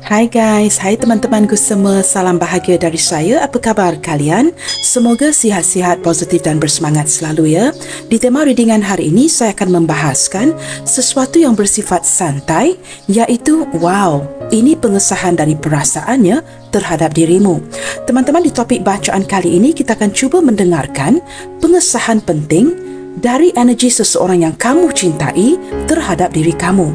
Hai guys, hai teman-temanku semua, salam bahagia dari saya. Apa khabar kalian? Semoga sihat-sihat, positif dan bersemangat selalu ya. Di tema readingan hari ini, saya akan membahaskan sesuatu yang bersifat santai, iaitu wow, ini pengesahan dari perasaannya terhadap dirimu. Teman-teman, di topik bacaan kali ini, kita akan cuba mendengarkan pengesahan penting dari energi seseorang yang kamu cintai terhadap diri kamu.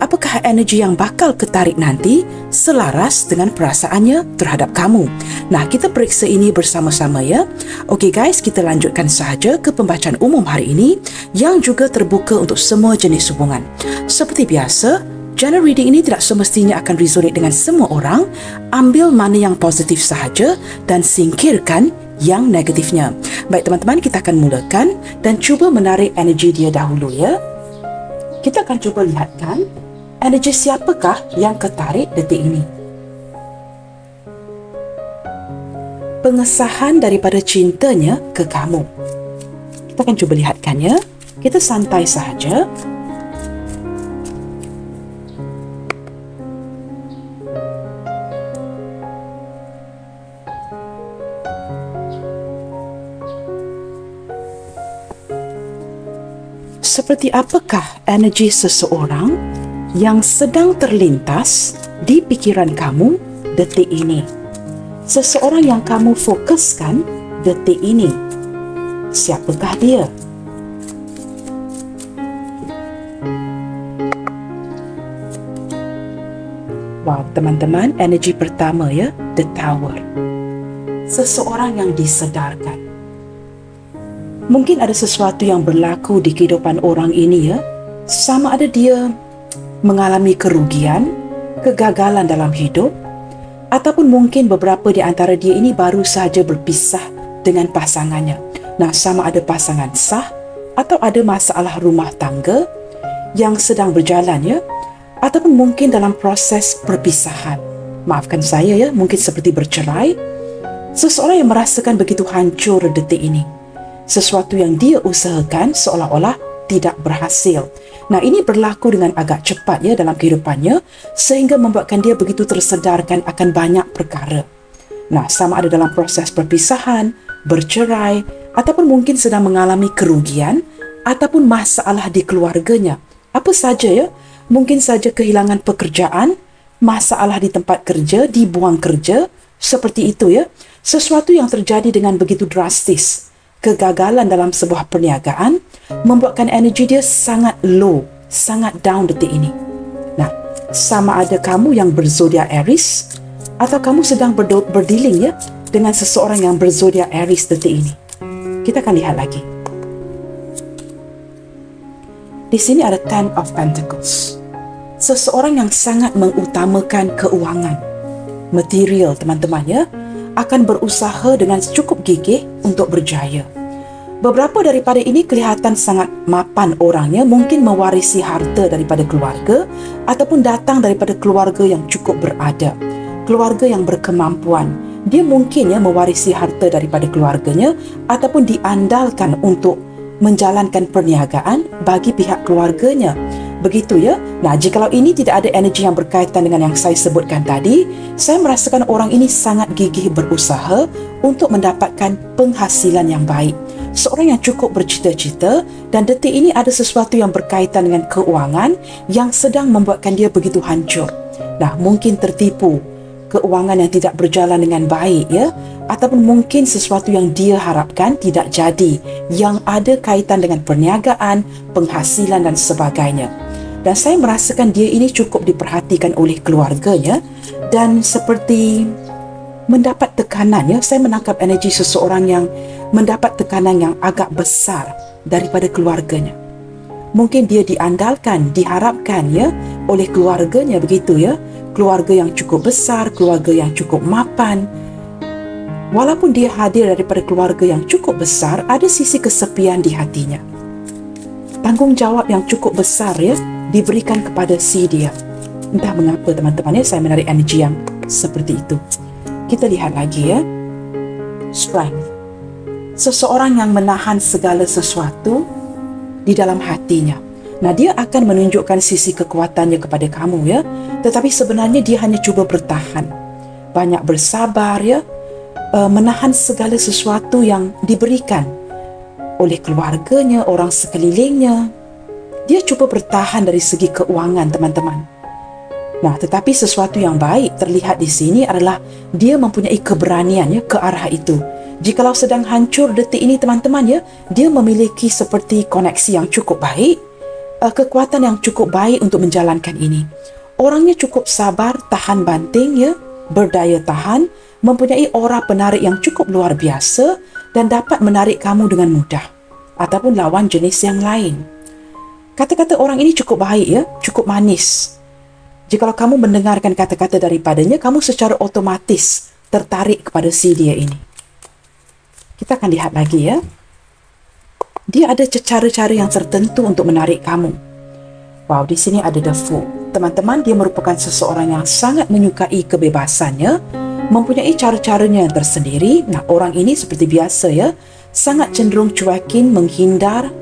Apakah energi yang bakal ketarik nanti selaras dengan perasaannya terhadap kamu? Nah, kita periksa ini bersama-sama ya. Okey guys, kita lanjutkan sahaja ke pembacaan umum hari ini yang juga terbuka untuk semua jenis hubungan. Seperti biasa, general reading ini tidak semestinya akan resonate dengan semua orang. Ambil mana yang positif sahaja dan singkirkan yang negatifnya. Baik teman-teman, kita akan mulakan dan cuba menarik energi dia dahulu ya. Kita akan cuba lihatkan energi siapakah yang ketarik detik ini. Pengesahan daripada cintanya ke kamu. Kita akan cuba lihatkannya. Kita santai sahaja. Seperti apakah energi seseorang yang sedang terlintas di pikiran kamu detik ini? Seseorang yang kamu fokuskan detik ini. Siapakah dia? Wow, teman-teman, energi pertama ya, The Tower. Seseorang yang disedarkan. Mungkin ada sesuatu yang berlaku di kehidupan orang ini ya. Sama ada dia mengalami kerugian, kegagalan dalam hidup, ataupun mungkin beberapa di antara dia ini baru sahaja berpisah dengan pasangannya. Nah, sama ada pasangan sah atau ada masalah rumah tangga yang sedang berjalan ya, ataupun mungkin dalam proses perpisahan. Maafkan saya ya, mungkin seperti bercerai. Seseorang yang merasakan begitu hancur detik ini. Sesuatu yang dia usahakan seolah-olah tidak berhasil. Nah, ini berlaku dengan agak cepat ya dalam kehidupannya sehingga membuatkan dia begitu tersedarkan akan banyak perkara. Nah, sama ada dalam proses perpisahan, bercerai, ataupun mungkin sedang mengalami kerugian ataupun masalah di keluarganya. Apa saja ya? Mungkin saja kehilangan pekerjaan, masalah di tempat kerja, dibuang kerja, seperti itu ya. Sesuatu yang terjadi dengan begitu drastis. Kegagalan dalam sebuah perniagaan membuatkan energi dia sangat low, sangat down detik ini. Nah, sama ada kamu yang berzodiak Aries atau kamu sedang berdealing ya dengan seseorang yang berzodiak Aries detik ini. Kita akan lihat lagi. Di sini ada Ten of Pentacles. Seseorang yang sangat mengutamakan keuangan, material teman-teman ya, akan berusaha dengan cukup gigih untuk berjaya. Beberapa daripada ini kelihatan sangat mapan orangnya, mungkin mewarisi harta daripada keluarga ataupun datang daripada keluarga yang cukup berada, keluarga yang berkemampuan. Dia mungkin ya mewarisi harta daripada keluarganya ataupun diandalkan untuk menjalankan perniagaan bagi pihak keluarganya. Begitu ya. Nah, jikalau ini tidak ada energi yang berkaitan dengan yang saya sebutkan tadi, saya merasakan orang ini sangat gigih berusaha untuk mendapatkan penghasilan yang baik. Seorang yang cukup bercita-cita dan detik ini ada sesuatu yang berkaitan dengan keuangan yang sedang membuatkan dia begitu hancur. Nah, mungkin tertipu, keuangan yang tidak berjalan dengan baik ya, ataupun mungkin sesuatu yang dia harapkan tidak jadi, yang ada kaitan dengan perniagaan, penghasilan dan sebagainya. Dan saya merasakan dia ini cukup diperhatikan oleh keluarganya dan seperti mendapat tekanan ya. Saya menangkap energi seseorang yang mendapat tekanan yang agak besar daripada keluarganya. Mungkin dia diandalkan, diharapkan ya oleh keluarganya, begitu ya. Keluarga yang cukup besar, keluarga yang cukup mapan. Walaupun dia hadir daripada keluarga yang cukup besar, ada sisi kesepian di hatinya. Tanggungjawab yang cukup besar ya diberikan kepada si dia. Entah mengapa teman-teman ya, saya menarik energi yang seperti itu. Kita lihat lagi ya. Strength. Seseorang yang menahan segala sesuatu di dalam hatinya. Nah, dia akan menunjukkan sisi kekuatannya kepada kamu ya. Tetapi sebenarnya dia hanya cuba bertahan. Banyak bersabar ya. Menahan segala sesuatu yang diberikan oleh keluarganya, orang sekelilingnya. Dia cuba bertahan dari segi keuangan, teman-teman. Nah, tetapi sesuatu yang baik terlihat di sini adalah dia mempunyai keberanian ya, ke arah itu. Jikalau sedang hancur detik ini, teman-teman ya, dia memiliki seperti koneksi yang cukup baik, kekuatan yang cukup baik untuk menjalankan ini. Orangnya cukup sabar, tahan banting ya, berdaya tahan, mempunyai aura penarik yang cukup luar biasa dan dapat menarik kamu dengan mudah ataupun lawan jenis yang lain. Kata-kata orang ini cukup baik ya, cukup manis. Jikalau kamu mendengarkan kata-kata daripadanya, kamu secara otomatis tertarik kepada si dia ini. Kita akan lihat lagi ya. Dia ada cara-cara yang tertentu untuk menarik kamu. Wow, di sini ada The Fool. Teman-teman, dia merupakan seseorang yang sangat menyukai kebebasannya, mempunyai cara-caranya yang tersendiri. Nah, orang ini seperti biasa ya, sangat cenderung cuekin, menghindar.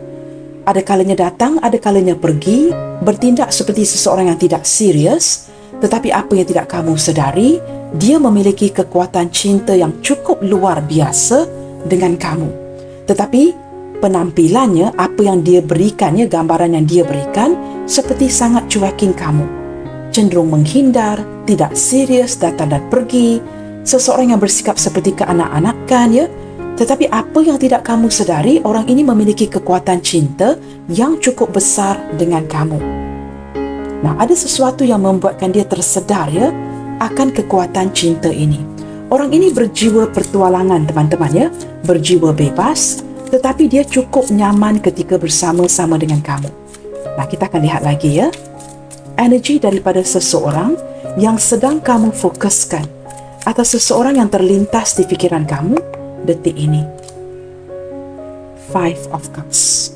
Ada kalanya datang, ada kalanya pergi, bertindak seperti seseorang yang tidak serius. Tetapi apa yang tidak kamu sedari, dia memiliki kekuatan cinta yang cukup luar biasa dengan kamu. Tetapi penampilannya, apa yang dia berikannya, gambaran yang dia berikan, seperti sangat cuekin kamu. Cenderung menghindar, tidak serius, datang dan pergi. Seseorang yang bersikap seperti keanak-anakan ya. Tetapi apa yang tidak kamu sedari, orang ini memiliki kekuatan cinta yang cukup besar dengan kamu. Nah, ada sesuatu yang membuatkan dia tersedar ya akan kekuatan cinta ini. Orang ini berjiwa pertualangan, teman-teman ya, berjiwa bebas, tetapi dia cukup nyaman ketika bersama-sama dengan kamu. Nah, kita akan lihat lagi ya. Energi daripada seseorang yang sedang kamu fokuskan atau seseorang yang terlintas di fikiran kamu detik ini. 5 of Cups.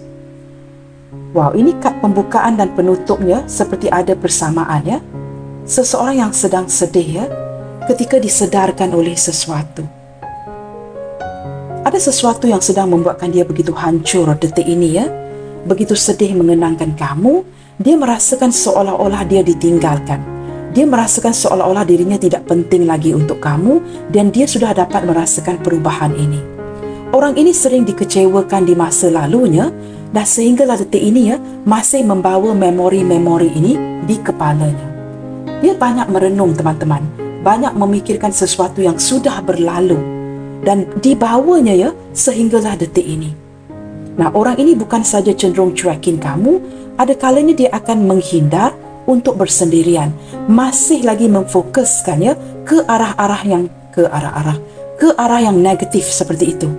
Wow, ini kad pembukaan dan penutupnya seperti ada bersamaan ya. Seseorang yang sedang sedih ya, ketika disedarkan oleh sesuatu. Ada sesuatu yang sedang membuatkan dia begitu hancur detik ini ya. Begitu sedih mengenangkan kamu, dia merasakan seolah-olah dia ditinggalkan. Dia merasakan seolah-olah dirinya tidak penting lagi untuk kamu dan dia sudah dapat merasakan perubahan ini. Orang ini sering dikecewakan di masa lalunya dan sehinggalah detik ini ya, masih membawa memori-memori ini di kepalanya. Dia banyak merenung, teman-teman. Banyak memikirkan sesuatu yang sudah berlalu dan dibawanya ya, sehinggalah detik ini. Nah, orang ini bukan saja cenderung cuekin kamu, ada kalanya dia akan menghindar untuk bersendirian, masih lagi memfokuskan ya ke arah-arah yang negatif seperti itu.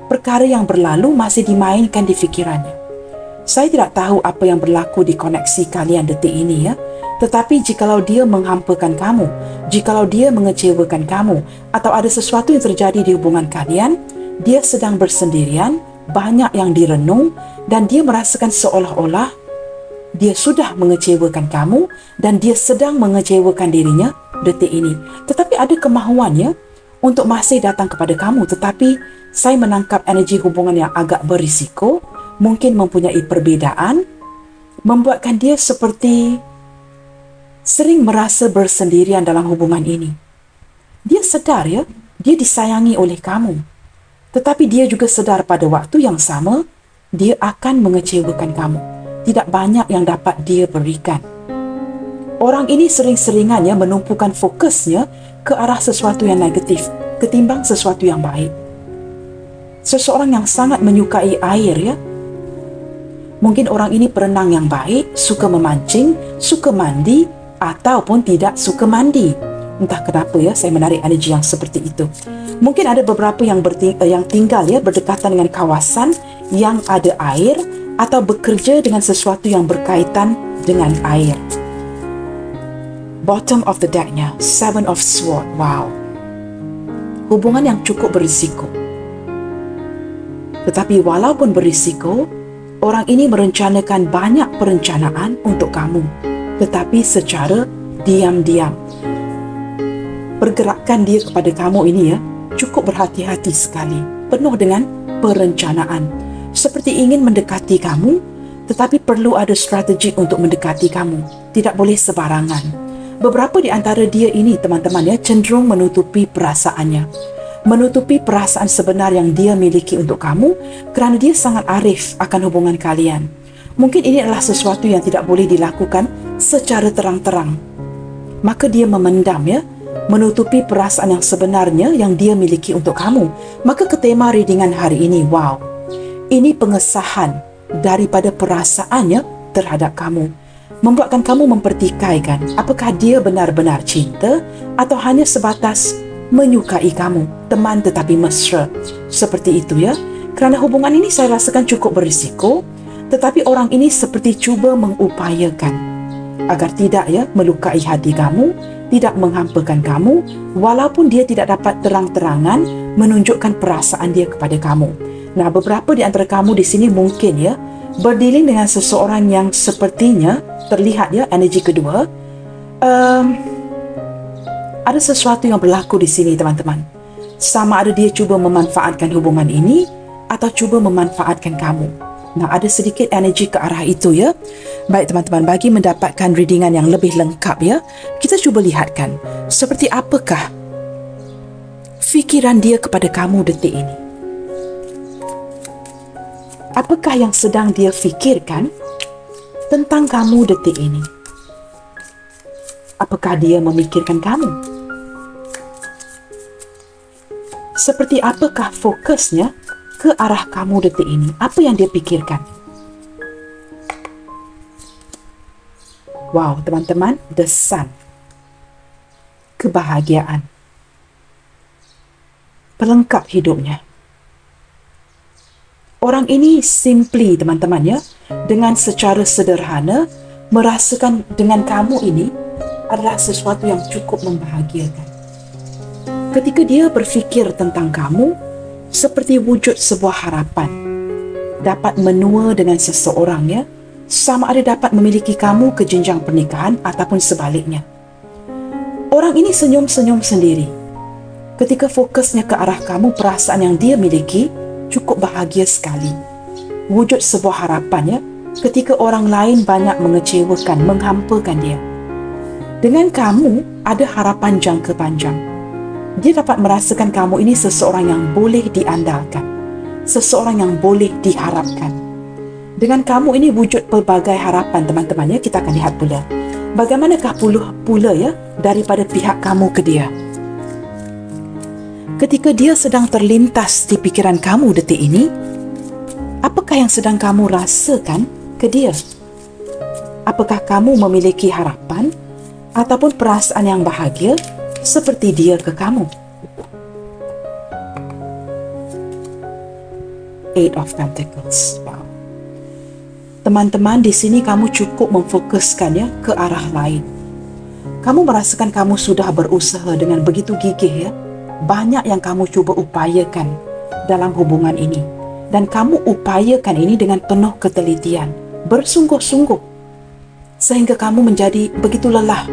Perkara yang berlalu masih dimainkan di fikirannya. Saya tidak tahu apa yang berlaku di koneksi kalian detik ini ya, tetapi jikalau dia menghampakan kamu, jikalau dia mengecewakan kamu, atau ada sesuatu yang terjadi di hubungan kalian, dia sedang bersendirian, banyak yang direnung, dan dia merasakan seolah-olah dia sudah mengecewakan kamu dan dia sedang mengecewakan dirinya detik ini. Tetapi ada kemahuannya untuk masih datang kepada kamu. Tetapi saya menangkap energi hubungan yang agak berisiko, mungkin mempunyai perbedaan, membuatkan dia seperti sering merasa bersendirian dalam hubungan ini. Dia sedar ya, dia disayangi oleh kamu. Tetapi dia juga sedar pada waktu yang sama, dia akan mengecewakan kamu. Tidak banyak yang dapat dia berikan. Orang ini sering-seringannya menumpukan fokusnya ke arah sesuatu yang negatif ketimbang sesuatu yang baik. Seseorang yang sangat menyukai air ya. Mungkin orang ini perenang yang baik, suka memancing, suka mandi, ataupun tidak suka mandi. Entah kenapa ya, saya menarik energi yang seperti itu. Mungkin ada beberapa yang tinggal ya berdekatan dengan kawasan yang ada air, atau bekerja dengan sesuatu yang berkaitan dengan air. Bottom of the decknya, 7 of Swords. Wow. Hubungan yang cukup berisiko. Tetapi walaupun berisiko, orang ini merencanakan banyak perencanaan untuk kamu. Tetapi secara diam-diam. Pergerakan dia kepada kamu ini ya, cukup berhati-hati sekali. Penuh dengan perencanaan. Seperti ingin mendekati kamu, tetapi perlu ada strategi untuk mendekati kamu. Tidak boleh sebarangan. Beberapa di antara dia ini, teman-teman ya, cenderung menutupi perasaannya. Menutupi perasaan sebenar yang dia miliki untuk kamu kerana dia sangat arif akan hubungan kalian. Mungkin ini adalah sesuatu yang tidak boleh dilakukan secara terang-terang. Maka dia memendam ya, menutupi perasaan yang sebenarnya yang dia miliki untuk kamu. Maka ketema readingan hari ini, wow, ini pengesahan daripada perasaannya terhadap kamu, membuatkan kamu mempertikaikan apakah dia benar-benar cinta atau hanya sebatas menyukai kamu, teman tetapi mesra. Seperti itu ya. Kerana hubungan ini saya rasakan cukup berisiko, tetapi orang ini seperti cuba mengupayakan agar tidak ya melukai hati kamu, tidak menghampakan kamu, walaupun dia tidak dapat terang-terangan menunjukkan perasaan dia kepada kamu. Nah, beberapa di antara kamu di sini mungkin ya berdealing dengan seseorang yang sepertinya terlihat ya energi kedua. Ada sesuatu yang berlaku di sini, teman-teman. Sama ada dia cuba memanfaatkan hubungan ini atau cuba memanfaatkan kamu. Nah, ada sedikit energi ke arah itu ya. Baik teman-teman, bagi mendapatkan readingan yang lebih lengkap ya, kita cuba lihatkan seperti apakah fikiran dia kepada kamu detik ini. Apakah yang sedang dia fikirkan tentang kamu detik ini? Apakah dia memikirkan kamu? Seperti apakah fokusnya ke arah kamu detik ini? Apa yang dia pikirkan? Wow, teman-teman, the sun. Kebahagiaan. Pelengkap hidupnya. Orang ini simply, teman-teman ya, dengan secara sederhana merasakan dengan kamu ini adalah sesuatu yang cukup membahagiakan. Ketika dia berfikir tentang kamu, seperti wujud sebuah harapan, dapat menua dengan seseorang ya, sama ada dapat memiliki kamu ke jenjang pernikahan ataupun sebaliknya. Orang ini senyum-senyum sendiri. Ketika fokusnya ke arah kamu, perasaan yang dia miliki cukup bahagia sekali. Wujud sebuah harapan ya, ketika orang lain banyak mengecewakan, menghampakan dia. Dengan kamu, ada harapan jangka panjang. Dia dapat merasakan kamu ini seseorang yang boleh diandalkan, seseorang yang boleh diharapkan. Dengan kamu ini wujud pelbagai harapan, teman-teman ya, kita akan lihat pula. Bagaimanakah pula ya daripada pihak kamu ke dia? Ketika dia sedang terlintas di pikiran kamu detik ini, apakah yang sedang kamu rasakan ke dia? Apakah kamu memiliki harapan ataupun perasaan yang bahagia seperti dia ke kamu? Eight of Pentacles. Wow. Teman-teman, di sini kamu cukup memfokuskan ya ke arah lain. Kamu merasakan kamu sudah berusaha dengan begitu gigih ya. Banyak yang kamu cuba upayakan dalam hubungan ini. Dan kamu upayakan ini dengan penuh ketelitian, bersungguh-sungguh. Sehingga kamu menjadi begitu lelah.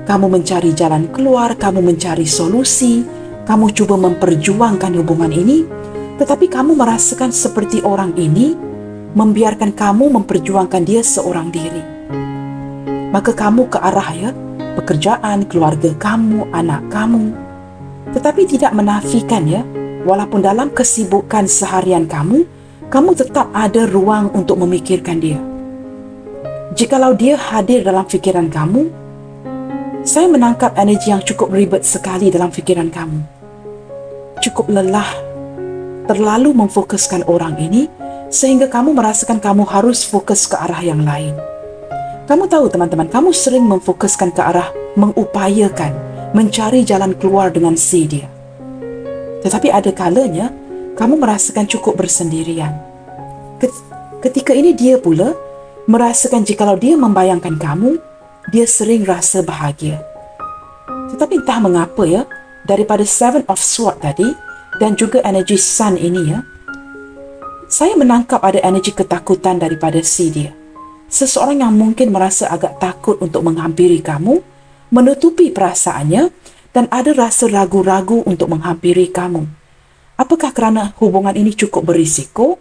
Kamu mencari jalan keluar, kamu mencari solusi, kamu cuba memperjuangkan hubungan ini, tetapi kamu merasakan seperti orang ini membiarkan kamu memperjuangkan dia seorang diri. Maka kamu ke arah ya, pekerjaan, keluarga kamu, anak kamu. Tetapi tidak menafikan ya, walaupun dalam kesibukan seharian kamu tetap ada ruang untuk memikirkan dia. Jikalau dia hadir dalam fikiran kamu, saya menangkap energi yang cukup ribet sekali dalam fikiran kamu. Cukup lelah, terlalu memfokuskan orang ini, sehingga kamu merasakan kamu harus fokus ke arah yang lain. Kamu tahu teman-teman, kamu sering memfokuskan ke arah mengupayakan, mencari jalan keluar dengan si dia. Tetapi ada kalanya, kamu merasakan cukup bersendirian. Ketika ini dia pula merasakan jikalau dia membayangkan kamu, dia sering rasa bahagia. Tetapi entah mengapa ya, daripada Seven of Swords tadi dan juga energi Sun ini ya, saya menangkap ada energi ketakutan daripada si dia. Seseorang yang mungkin merasa agak takut untuk menghampiri kamu, menutupi perasaannya, dan ada rasa ragu-ragu untuk menghampiri kamu. Apakah kerana hubungan ini cukup berisiko?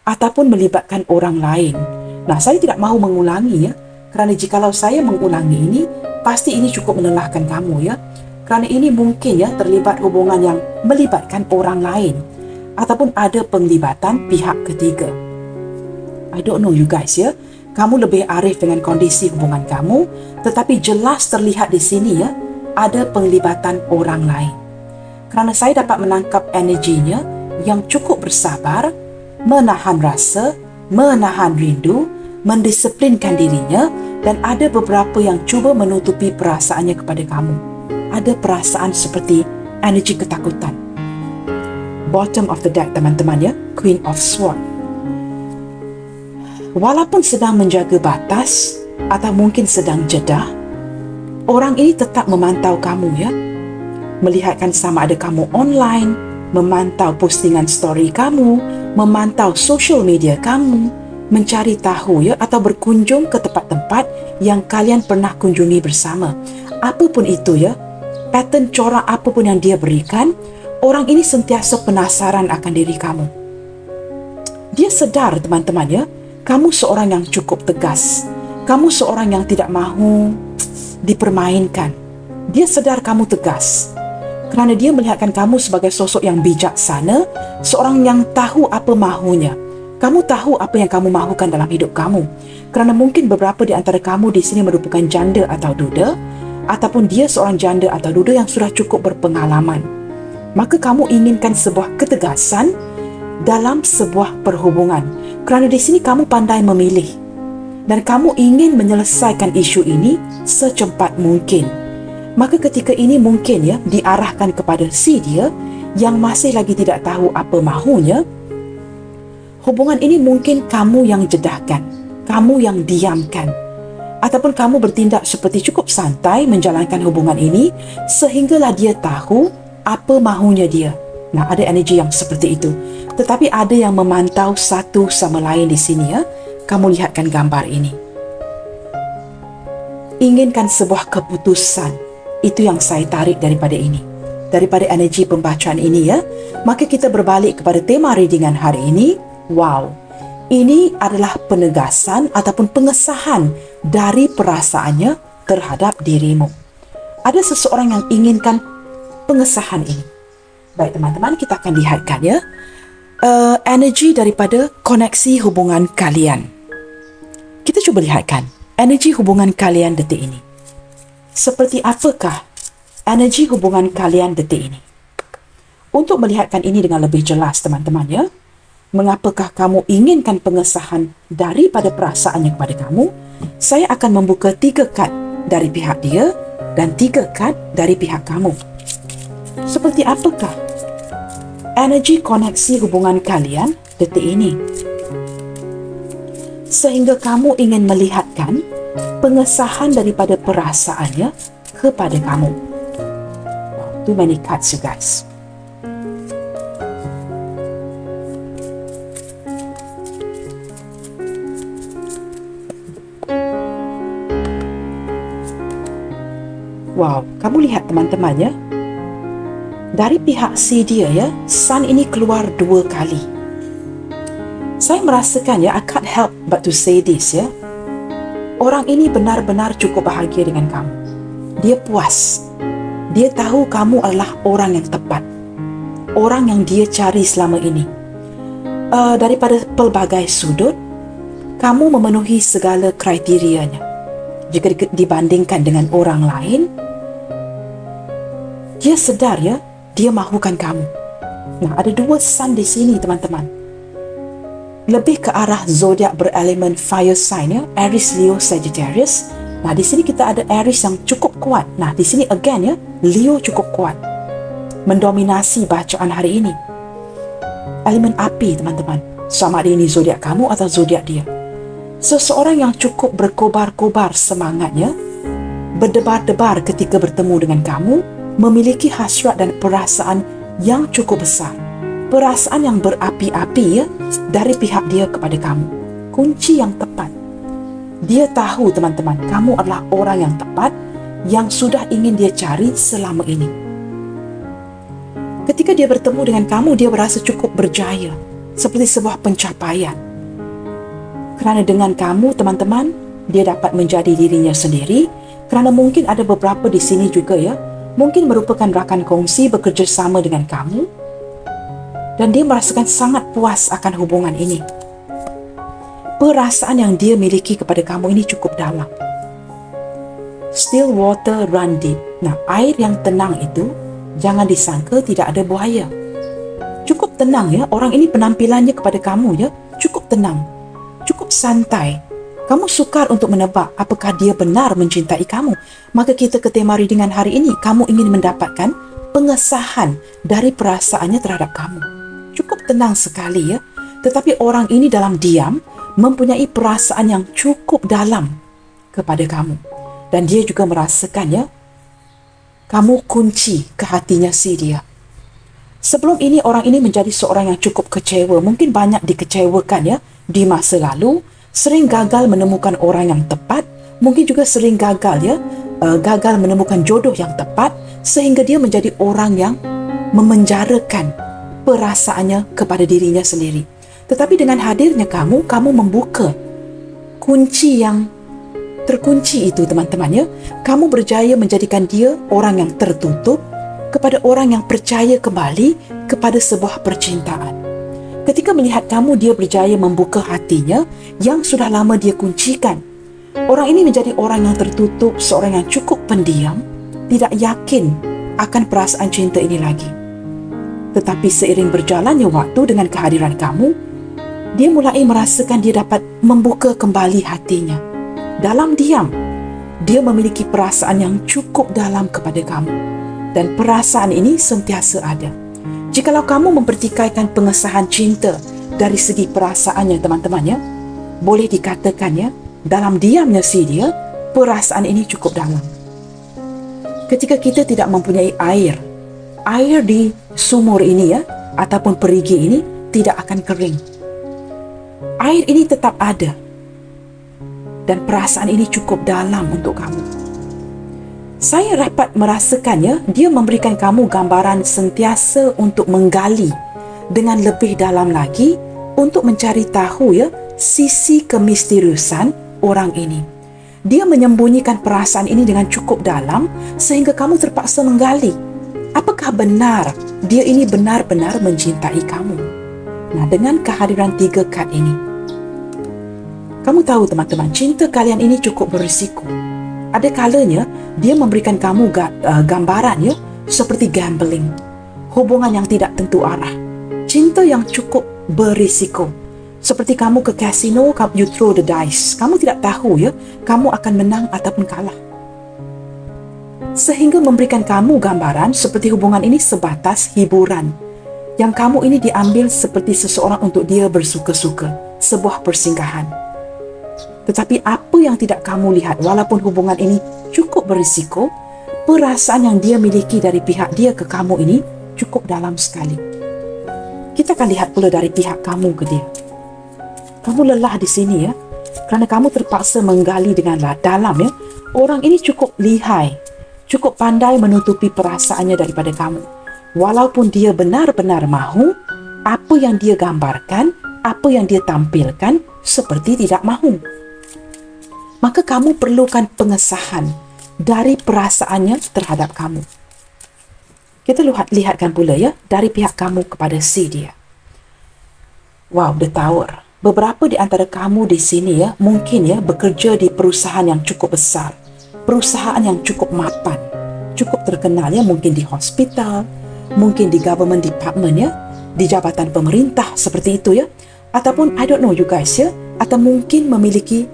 ataupun melibatkan orang lain. Nah, saya tidak mahu mengulangi ya, kerana jikalau saya mengulangi ini, pasti ini cukup melelahkan kamu ya. Kerana ini mungkin ya terlibat hubungan yang melibatkan orang lain ataupun ada penglibatan pihak ketiga. I don't know you guys ya. Kamu lebih arif dengan kondisi hubungan kamu, tetapi jelas terlihat di sini ya, ada penglibatan orang lain. Kerana saya dapat menangkap energinya yang cukup bersabar, menahan rasa, menahan rindu, mendisiplinkan dirinya, dan ada beberapa yang cuba menutupi perasaannya kepada kamu. Ada perasaan seperti energi ketakutan. Bottom of the deck teman-teman ya, Queen of Swords. Walaupun sedang menjaga batas atau mungkin sedang jedah, orang ini tetap memantau kamu ya. Melihatkan sama ada kamu online, memantau postingan story kamu, memantau social media kamu, mencari tahu ya atau berkunjung ke tempat-tempat yang kalian pernah kunjungi bersama. Apapun itu ya, pattern corak apapun yang dia berikan, orang ini sentiasa penasaran akan diri kamu. Dia sedar teman-teman ya, kamu seorang yang cukup tegas. Kamu seorang yang tidak mahu dipermainkan. Dia sedar kamu tegas. Kerana dia melihatkan kamu sebagai sosok yang bijaksana, seorang yang tahu apa mahunya. Kamu tahu apa yang kamu mahukan dalam hidup kamu. Kerana mungkin beberapa di antara kamu di sini merupakan janda atau duda, ataupun dia seorang janda atau duda yang sudah cukup berpengalaman. Maka kamu inginkan sebuah ketegasan dalam sebuah perhubungan. Kerana di sini kamu pandai memilih dan kamu ingin menyelesaikan isu ini secepat mungkin. Maka ketika ini mungkin ya diarahkan kepada si dia yang masih lagi tidak tahu apa mahunya, hubungan ini mungkin kamu yang jedahkan, kamu yang diamkan, ataupun kamu bertindak seperti cukup santai menjalankan hubungan ini sehinggalah dia tahu apa mahunya dia. Nah, ada energi yang seperti itu. Tetapi ada yang memantau satu sama lain di sini ya. Kamu lihatkan gambar ini. Inginkan sebuah keputusan. Itu yang saya tarik daripada ini. Daripada energi pembacaan ini ya. Maka kita berbalik kepada tema readingan hari ini. Wow. Ini adalah penegasan ataupun pengesahan dari perasaannya terhadap dirimu. Ada seseorang yang inginkan pengesahan ini. Baik teman-teman, kita akan lihatkan ya energi daripada koneksi hubungan kalian. Kita cuba lihatkan energi hubungan kalian detik ini. Seperti apakah energi hubungan kalian detik ini? Untuk melihatkan ini dengan lebih jelas teman-teman ya, mengapakah kamu inginkan pengesahan daripada perasaannya kepada kamu, saya akan membuka 3 kad dari pihak dia dan 3 kad dari pihak kamu. Seperti apakah energi koneksi hubungan kalian detik ini? Sehingga kamu ingin melihatkan pengesahan daripada perasaannya kepada kamu. Wow, too many cards you guys. Wow, kamu lihat teman-teman ya. Dari pihak si dia ya, sun ini keluar 2 kali. Saya merasakan ya, I can't help but to say this ya. Orang ini benar-benar cukup bahagia dengan kamu. Dia puas. Dia tahu kamu adalah orang yang tepat. Orang yang dia cari selama ini. Daripada pelbagai sudut, kamu memenuhi segala kriterianya. Jika dibandingkan dengan orang lain, dia sedar ya, dia mahukan kamu. Nah, ada 2 sun di sini teman-teman. Lebih ke arah zodiak berelemen fire sign ya, Aries, Leo, Sagittarius. Nah, di sini kita ada Aries yang cukup kuat. Nah, di sini again ya, Leo cukup kuat. Mendominasi bacaan hari ini. Elemen api teman-teman. Sama ada ini zodiak kamu atau zodiak dia. Seseorang yang cukup berkobar-kobar semangatnya, berdebar-debar ketika bertemu dengan kamu, memiliki hasrat dan perasaan yang cukup besar. Perasaan yang berapi-api ya, dari pihak dia kepada kamu. Kunci yang tepat. Dia tahu teman-teman, kamu adalah orang yang tepat, yang sudah ingin dia cari selama ini. Ketika dia bertemu dengan kamu, dia berasa cukup berjaya. seperti sebuah pencapaian. Kerana dengan kamu, teman-teman, dia dapat menjadi dirinya sendiri. Kerana mungkin ada beberapa di sini juga ya, mungkin merupakan rakan kongsi bekerjasama dengan kamu, dan dia merasakan sangat puas akan hubungan ini. Perasaan yang dia miliki kepada kamu ini cukup dalam. Still water run deep. Nah, air yang tenang itu, jangan disangka tidak ada buaya. Cukup tenang ya, orang ini penampilannya kepada kamu ya, cukup tenang, cukup santai. Kamu sukar untuk menebak apakah dia benar mencintai kamu. Maka kita ke tema readingan hari ini, kamu ingin mendapatkan pengesahan dari perasaannya terhadap kamu. Cukup tenang sekali ya. Tetapi orang ini dalam diam mempunyai perasaan yang cukup dalam kepada kamu. Dan dia juga merasakan ya, kamu kunci ke hatinya si dia. Sebelum ini orang ini menjadi seorang yang cukup kecewa. Mungkin banyak dikecewakan ya di masa lalu. Sering gagal menemukan orang yang tepat, mungkin juga sering gagal ya, gagal menemukan jodoh yang tepat, sehingga dia menjadi orang yang memenjarakan perasaannya kepada dirinya sendiri. Tetapi dengan hadirnya kamu membuka kunci yang terkunci itu, teman-teman ya. Kamu berjaya menjadikan dia orang yang tertutup kepada orang yang percaya kembali kepada sebuah percintaan. Ketika melihat kamu, dia berjaya membuka hatinya yang sudah lama dia kuncikan. Orang ini menjadi orang yang tertutup, seorang yang cukup pendiam, tidak yakin akan perasaan cinta ini lagi. Tetapi seiring berjalannya waktu dengan kehadiran kamu, dia mulai merasakan dia dapat membuka kembali hatinya. Dalam diam, dia memiliki perasaan yang cukup dalam kepada kamu. Dan perasaan ini sentiasa ada. Jikalau kamu mempertikaikan pengesahan cinta dari segi perasaannya, teman-teman ya, boleh dikatakan ya, dalam diamnya si dia, perasaan ini cukup dalam. Ketika kita tidak mempunyai air di sumur ini ya, ataupun perigi ini tidak akan kering. Air ini tetap ada. Dan perasaan ini cukup dalam untuk kamu. Saya dapat merasakannya, dia memberikan kamu gambaran sentiasa untuk menggali dengan lebih dalam lagi untuk mencari tahu ya sisi kemisteriusan orang ini. Dia menyembunyikan perasaan ini dengan cukup dalam sehingga kamu terpaksa menggali. Apakah benar dia ini benar-benar mencintai kamu? Nah, dengan kehadiran 3 kad ini, kamu tahu teman-teman, cinta kalian ini cukup berisiko. Ada kalanya dia memberikan kamu gambaran ya, seperti gambling, hubungan yang tidak tentu arah, cinta yang cukup berisiko. Seperti kamu ke kasino, you throw the dice. Kamu tidak tahu ya, kamu akan menang ataupun kalah. Sehingga memberikan kamu gambaran seperti hubungan ini sebatas hiburan. Yang kamu ini diambil seperti seseorang untuk dia bersuka-suka, sebuah persinggahan. Tetapi apa yang tidak kamu lihat, walaupun hubungan ini cukup berisiko, perasaan yang dia miliki dari pihak dia ke kamu ini cukup dalam sekali. Kita akan lihat pula dari pihak kamu ke dia. Kamu lelah di sini ya, kerana kamu terpaksa menggali dengan dalam ya. Orang ini cukup lihai, cukup pandai menutupi perasaannya daripada kamu. Walaupun dia benar-benar mahu, apa yang dia gambarkan, apa yang dia tampilkan, seperti tidak mahu. Maka kamu perlukan pengesahan dari perasaannya terhadap kamu. Kita lihatkan pula ya, dari pihak kamu kepada si dia. Wow, the Tower. Beberapa di antara kamu di sini ya, mungkin ya bekerja di perusahaan yang cukup besar, perusahaan yang cukup mapan, cukup terkenal ya, mungkin di hospital, mungkin di government department ya, di jabatan pemerintah seperti itu ya, ataupun I don't know you guys ya, atau mungkin memiliki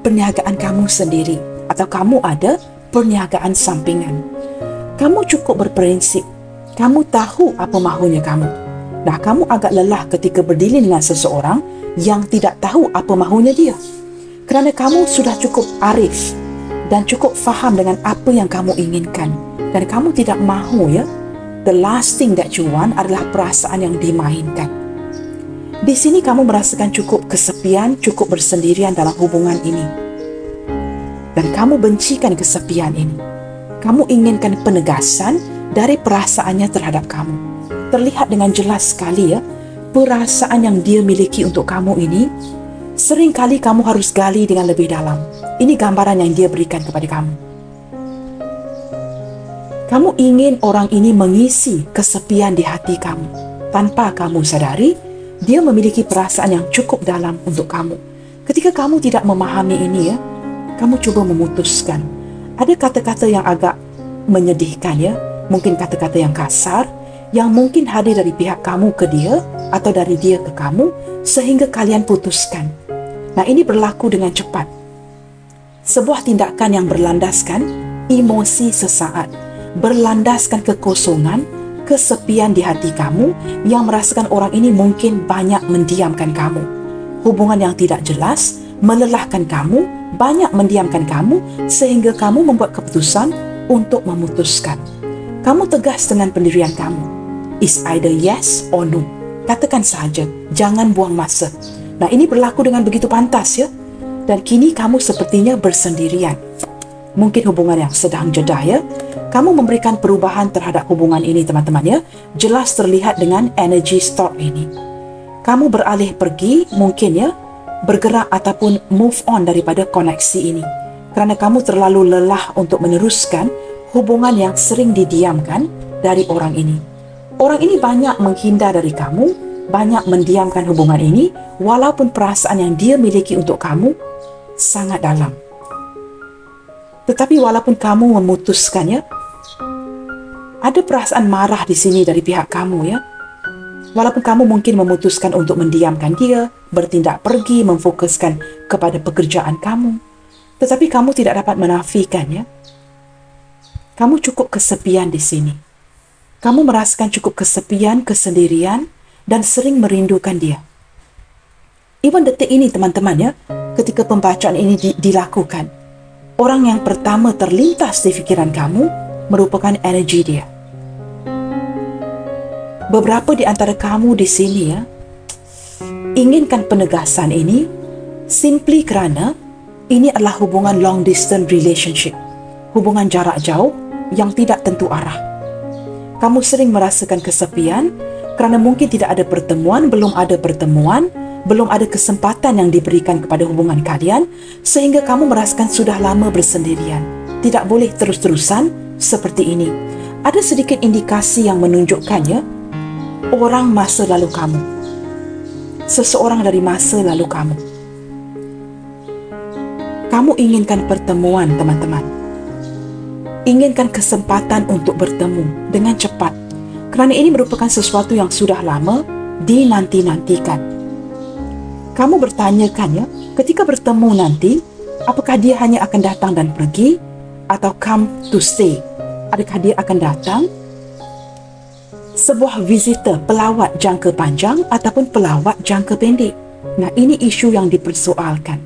perniagaan kamu sendiri, atau kamu ada perniagaan sampingan. Kamu cukup berprinsip, kamu tahu apa mahunya kamu. Nah, kamu agak lelah ketika berdiri dengan seseorang yang tidak tahu apa mahunya dia. Kerana kamu sudah cukup arif dan cukup faham dengan apa yang kamu inginkan. Dan kamu tidak mahu ya, the last thing that you want adalah perasaan yang dimainkan. Di sini kamu merasakan cukup kesepian, cukup bersendirian dalam hubungan ini. Dan kamu bencikan kesepian ini. Kamu inginkan penegasan dari perasaannya terhadap kamu. Terlihat dengan jelas sekali ya, perasaan yang dia miliki untuk kamu ini, seringkali kamu harus gali dengan lebih dalam. Ini gambaran yang dia berikan kepada kamu. Kamu ingin orang ini mengisi kesepian di hati kamu. Tanpa kamu sadari, dia memiliki perasaan yang cukup dalam untuk kamu. Ketika kamu tidak memahami ini, kamu cuba memutuskan. Ada kata-kata yang agak menyedihkan, mungkin kata-kata yang kasar, yang mungkin hadir dari pihak kamu ke dia atau dari dia ke kamu, sehingga kalian putuskan. Nah, ini berlaku dengan cepat. Sebuah tindakan yang berlandaskan emosi sesaat, berlandaskan kekosongan, kesepian di hati kamu, yang merasakan orang ini mungkin banyak mendiamkan kamu. Hubungan yang tidak jelas, melelahkan kamu, banyak mendiamkan kamu, sehingga kamu membuat keputusan untuk memutuskan. Kamu tegas dengan pendirian kamu. It's either yes or no. Katakan saja, jangan buang masa. Nah, ini berlaku dengan begitu pantas, Dan kini kamu sepertinya bersendirian. Mungkin hubungan yang sedang jedah, Kamu memberikan perubahan terhadap hubungan ini, teman-teman, Jelas terlihat dengan energy stop ini. Kamu beralih pergi, mungkin bergerak ataupun move on daripada koneksi ini. Kerana kamu terlalu lelah untuk meneruskan hubungan yang sering didiamkan dari orang ini. Orang ini banyak menghindar dari kamu, banyak mendiamkan hubungan ini, walaupun perasaan yang dia miliki untuk kamu sangat dalam. Tetapi walaupun kamu memutuskannya, ada perasaan marah di sini dari pihak kamu, Walaupun kamu mungkin memutuskan untuk mendiamkan dia, bertindak pergi, memfokuskan kepada pekerjaan kamu, tetapi kamu tidak dapat menafikan, Kamu cukup kesepian di sini. Kamu merasakan cukup kesepian, kesendirian, dan sering merindukan dia. Even detik ini, teman-teman, ketika pembacaan ini dilakukan, orang yang pertama terlintas di fikiran kamu merupakan energi dia. Beberapa di antara kamu di sini inginkan penegasan ini simply kerana ini adalah hubungan long distance relationship, hubungan jarak jauh yang tidak tentu arah. Kamu sering merasakan kesepian kerana mungkin tidak ada pertemuan, belum ada kesempatan yang diberikan kepada hubungan kalian, sehingga kamu merasakan sudah lama bersendirian. Tidak boleh terus-terusan seperti ini. Ada sedikit indikasi yang menunjukkannya orang masa lalu kamu, seseorang dari masa lalu kamu. Kamu inginkan pertemuan, teman-teman. Inginkan kesempatan untuk bertemu dengan cepat, kerana ini merupakan sesuatu yang sudah lama dinanti-nantikan. Kamu bertanyakan, ketika bertemu nanti, apakah dia hanya akan datang dan pergi, atau come to stay? Adakah dia akan datang sebuah visitor, pelawat jangka panjang ataupun pelawat jangka pendek? Nah, ini isu yang dipersoalkan.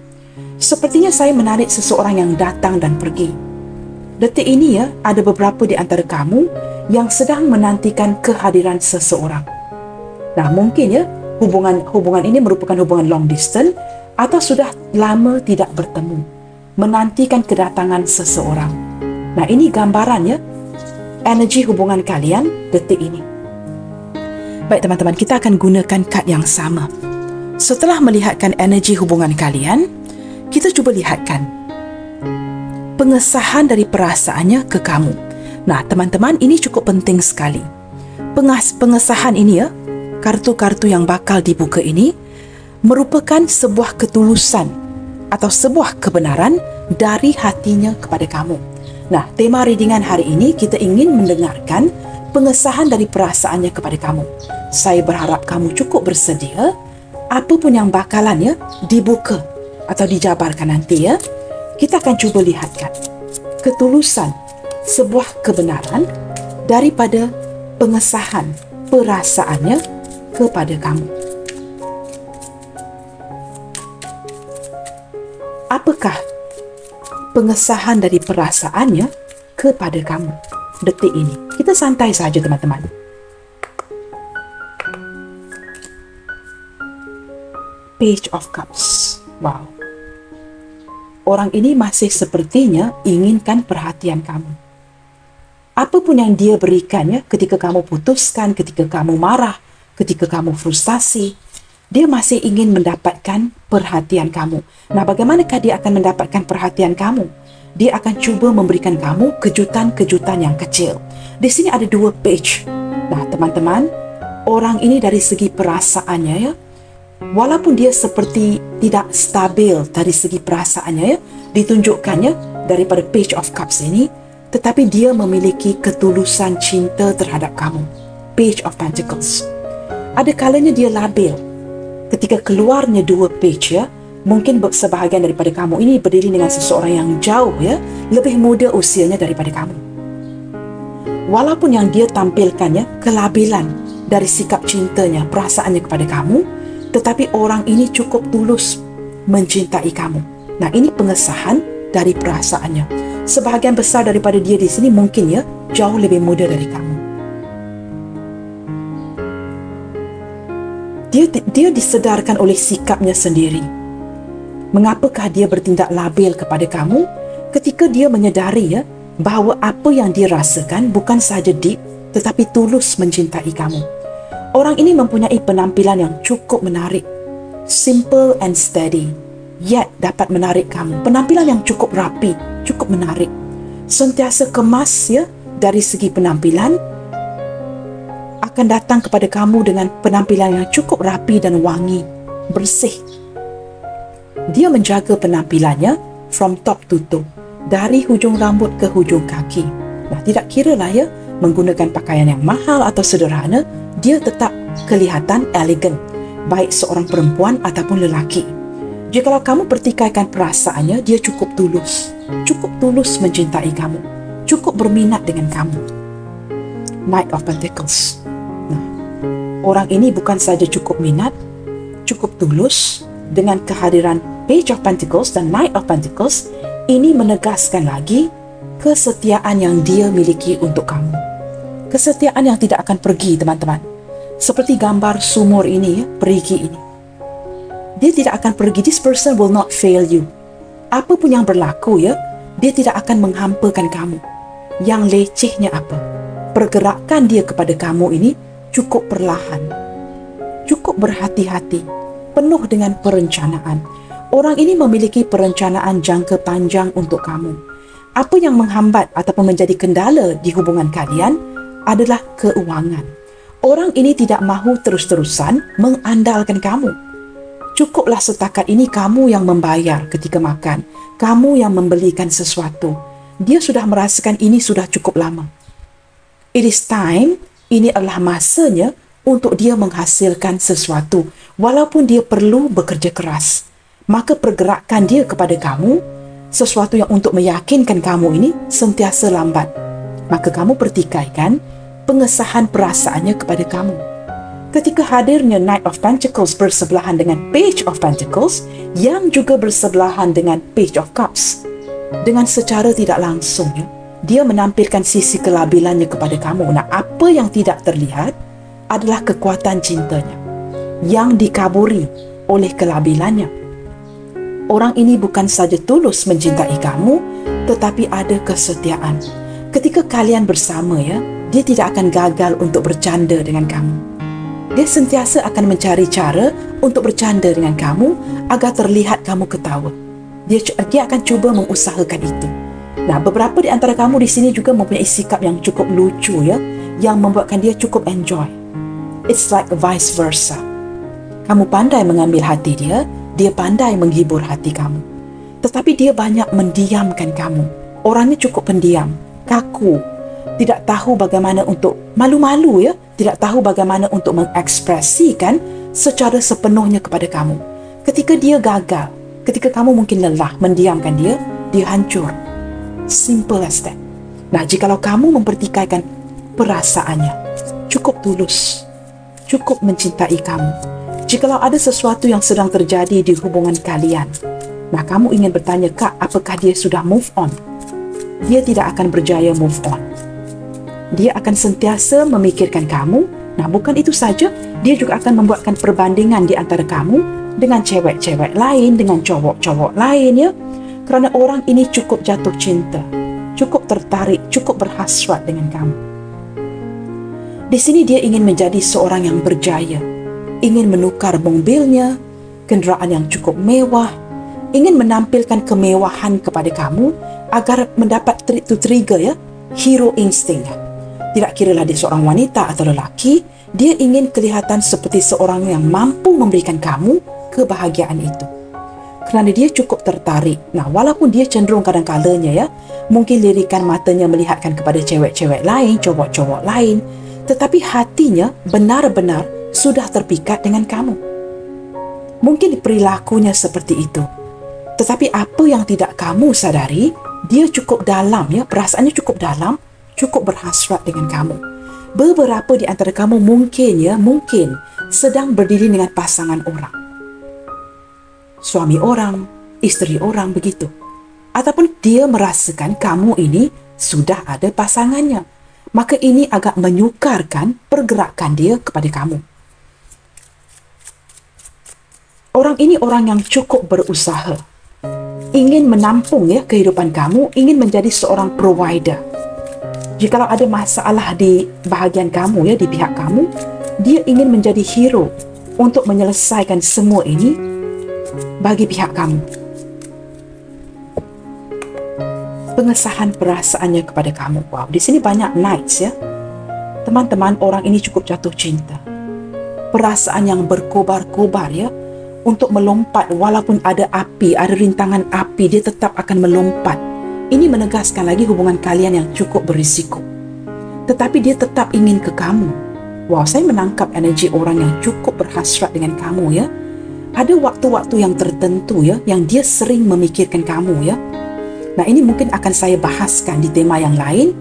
Sepertinya saya menarik seseorang yang datang dan pergi. Detik ini ada beberapa di antara kamu yang sedang menantikan kehadiran seseorang. Nah, mungkin hubungan ini merupakan hubungan long distance atau sudah lama tidak bertemu, menantikan kedatangan seseorang. Nah, ini gambarannya energi hubungan kalian detik ini. Baik, teman-teman, kita akan gunakan kad yang sama. Setelah melihatkan energi hubungan kalian, kita cuba lihatkan pengesahan dari perasaannya ke kamu. Nah, teman-teman, ini cukup penting sekali. Pengesahan ini kartu-kartu yang bakal dibuka ini merupakan sebuah ketulusan atau sebuah kebenaran dari hatinya kepada kamu. Nah, tema readingan hari ini kita ingin mendengarkan pengesahan dari perasaannya kepada kamu. Saya berharap kamu cukup bersedia. Apapun yang bakalannya dibuka atau dijabarkan nanti, kita akan cuba lihatkan ketulusan sebuah kebenaran daripada pengesahan perasaannya kepada kamu. Apakah pengesahan dari perasaannya kepada kamu detik ini? Kita santai saja, teman-teman. Page of Cups. Wow. Orang ini masih sepertinya inginkan perhatian kamu. Apapun yang dia berikannya ketika kamu putuskan, ketika kamu marah, ketika kamu frustasi, dia masih ingin mendapatkan perhatian kamu. Nah, bagaimanakah dia akan mendapatkan perhatian kamu? Dia akan cuba memberikan kamu kejutan-kejutan yang kecil. Di sini ada 2 page. Nah, teman-teman, orang ini dari segi perasaannya ya, walaupun dia seperti tidak stabil dari segi perasaannya ya, ditunjukkannya daripada page of cups ini, tetapi dia memiliki ketulusan cinta terhadap kamu. Page of Pentacles. Ada kalanya dia labil. Ketika keluarnya 2 page ya, mungkin sebahagian daripada kamu ini berdiri dengan seseorang yang jauh ya, lebih muda usianya daripada kamu. Walaupun yang dia tampilkan ya, kelabilan dari sikap cintanya, perasaannya kepada kamu, tetapi orang ini cukup tulus mencintai kamu. Nah, ini pengesahan dari perasaannya. Sebahagian besar daripada dia di sini mungkin ya, jauh lebih muda dari kamu. Dia disedarkan oleh sikapnya sendiri. Mengapakah dia bertindak labil kepada kamu? Ketika dia menyedari ya, bahawa apa yang dia rasakan bukan sahaja deep, tetapi tulus mencintai kamu. Orang ini mempunyai penampilan yang cukup menarik. Simple and steady, yet dapat menarik kamu. Penampilan yang cukup rapi, cukup menarik. Sentiasa kemas ya, dari segi penampilan, akan datang kepada kamu dengan penampilan yang cukup rapi dan wangi, bersih. Dia menjaga penampilannya from top to toe, dari hujung rambut ke hujung kaki. Nah, tidak kira lah ya, menggunakan pakaian yang mahal atau sederhana, dia tetap kelihatan elegan, baik seorang perempuan ataupun lelaki. Jikalau kamu pertikaikan perasaannya, dia cukup tulus mencintai kamu, cukup berminat dengan kamu. Knight of Pentacles. Nah, orang ini bukan saja cukup minat, cukup tulus. Dengan kehadiran Page of Pentacles dan Knight of Pentacles, ini menegaskan lagi kesetiaan yang dia miliki untuk kamu. Kesetiaan yang tidak akan pergi, teman-teman. Seperti gambar sumur ini, perigi ini. Dia tidak akan pergi. This person will not fail you. Apa pun yang berlaku ya, dia tidak akan menghampakan kamu. Yang lecehnya apa? Pergerakan dia kepada kamu ini cukup perlahan, cukup berhati-hati, penuh dengan perencanaan. Orang ini memiliki perencanaan jangka panjang untuk kamu. Apa yang menghambat ataupun menjadi kendala di hubungan kalian adalah keuangan. Orang ini tidak mahu terus-terusan mengandalkan kamu. Cukuplah setakat ini kamu yang membayar ketika makan, kamu yang membelikan sesuatu. Dia sudah merasakan ini sudah cukup lama. It is time, ini adalah masanya untuk dia menghasilkan sesuatu, walaupun dia perlu bekerja keras. Maka pergerakan dia kepada kamu, sesuatu yang untuk meyakinkan kamu ini sentiasa lambat. Maka kamu pertikaikan pengesahan perasaannya kepada kamu. Ketika hadirnya Knight of Pentacles bersebelahan dengan Page of Pentacles, yang juga bersebelahan dengan Page of Cups, dengan secara tidak langsung ya, dia menampilkan sisi kelabilannya kepada kamu. Nah, apa yang tidak terlihat adalah kekuatan cintanya yang dikaburi oleh kelabilannya. Orang ini bukan saja tulus mencintai kamu, tetapi ada kesetiaan. Ketika kalian bersama ya, dia tidak akan gagal untuk bercanda dengan kamu. Dia sentiasa akan mencari cara untuk bercanda dengan kamu agar terlihat kamu ketawa. Dia akan cuba mengusahakan itu. Nah, beberapa di antara kamu di sini juga mempunyai sikap yang cukup lucu ya, yang membuatkan dia cukup enjoy. It's like vice versa. Kamu pandai mengambil hati dia, dia pandai menghibur hati kamu. Tetapi dia banyak mendiamkan kamu. Orangnya cukup pendiam, kaku, tidak tahu bagaimana untuk malu-malu ya, tidak tahu bagaimana untuk mengekspresikan secara sepenuhnya kepada kamu. Ketika dia gagal, ketika kamu mungkin lelah mendiamkan dia, dia hancur. Simple as that. Nah, jikalau kamu mempertikaikan perasaannya, cukup tulus, cukup mencintai kamu. Jikalau ada sesuatu yang sedang terjadi di hubungan kalian, nah kamu ingin bertanya, Kak, apakah dia sudah move on? Dia tidak akan berjaya move on. Dia akan sentiasa memikirkan kamu. Nah, bukan itu saja, dia juga akan membuatkan perbandingan di antara kamu dengan cewek-cewek lain, dengan cowok-cowok lain ya. Kerana orang ini cukup jatuh cinta, cukup tertarik, cukup berhasrat dengan kamu. Di sini dia ingin menjadi seorang yang berjaya, ingin menukar mobilnya, kenderaan yang cukup mewah, ingin menampilkan kemewahan kepada kamu agar mendapat trigger ya, hero instinct. Tidak kiralah dia seorang wanita atau lelaki, dia ingin kelihatan seperti seorang yang mampu memberikan kamu kebahagiaan itu. Kerana dia cukup tertarik. Nah, walaupun dia cenderung kadang-kadangnya ya, mungkin lirikan matanya melihatkan kepada cewek-cewek lain, cowok-cowok lain, tetapi hatinya benar-benar sudah terpikat dengan kamu. Mungkin perilakunya seperti itu. Tetapi apa yang tidak kamu sadari, dia cukup dalam ya, perasaannya cukup dalam, cukup berhasrat dengan kamu. Beberapa di antara kamu mungkin sedang berdiri dengan pasangan orang. Suami orang, isteri orang begitu. Ataupun dia merasakan kamu ini sudah ada pasangannya. Maka ini agak menyukarkan pergerakan dia kepada kamu. Orang ini orang yang cukup berusaha. Ingin menampung ya kehidupan kamu, ingin menjadi seorang provider. Jikalau ada masalah di bahagian kamu ya, di pihak kamu, dia ingin menjadi hero untuk menyelesaikan semua ini bagi pihak kamu. Pengesahan perasaannya kepada kamu. Wow, di sini banyak knights ya. Teman-teman, orang ini cukup jatuh cinta. Perasaan yang berkobar-kobar ya, untuk melompat walaupun ada api, ada rintangan api, dia tetap akan melompat. Ini menegaskan lagi hubungan kalian yang cukup berisiko. Tetapi dia tetap ingin ke kamu. Wow, saya menangkap energi orang yang cukup berhasrat dengan kamu ya. Ada waktu-waktu yang tertentu ya, yang dia sering memikirkan kamu ya. Nah, ini mungkin akan saya bahaskan di tema yang lain.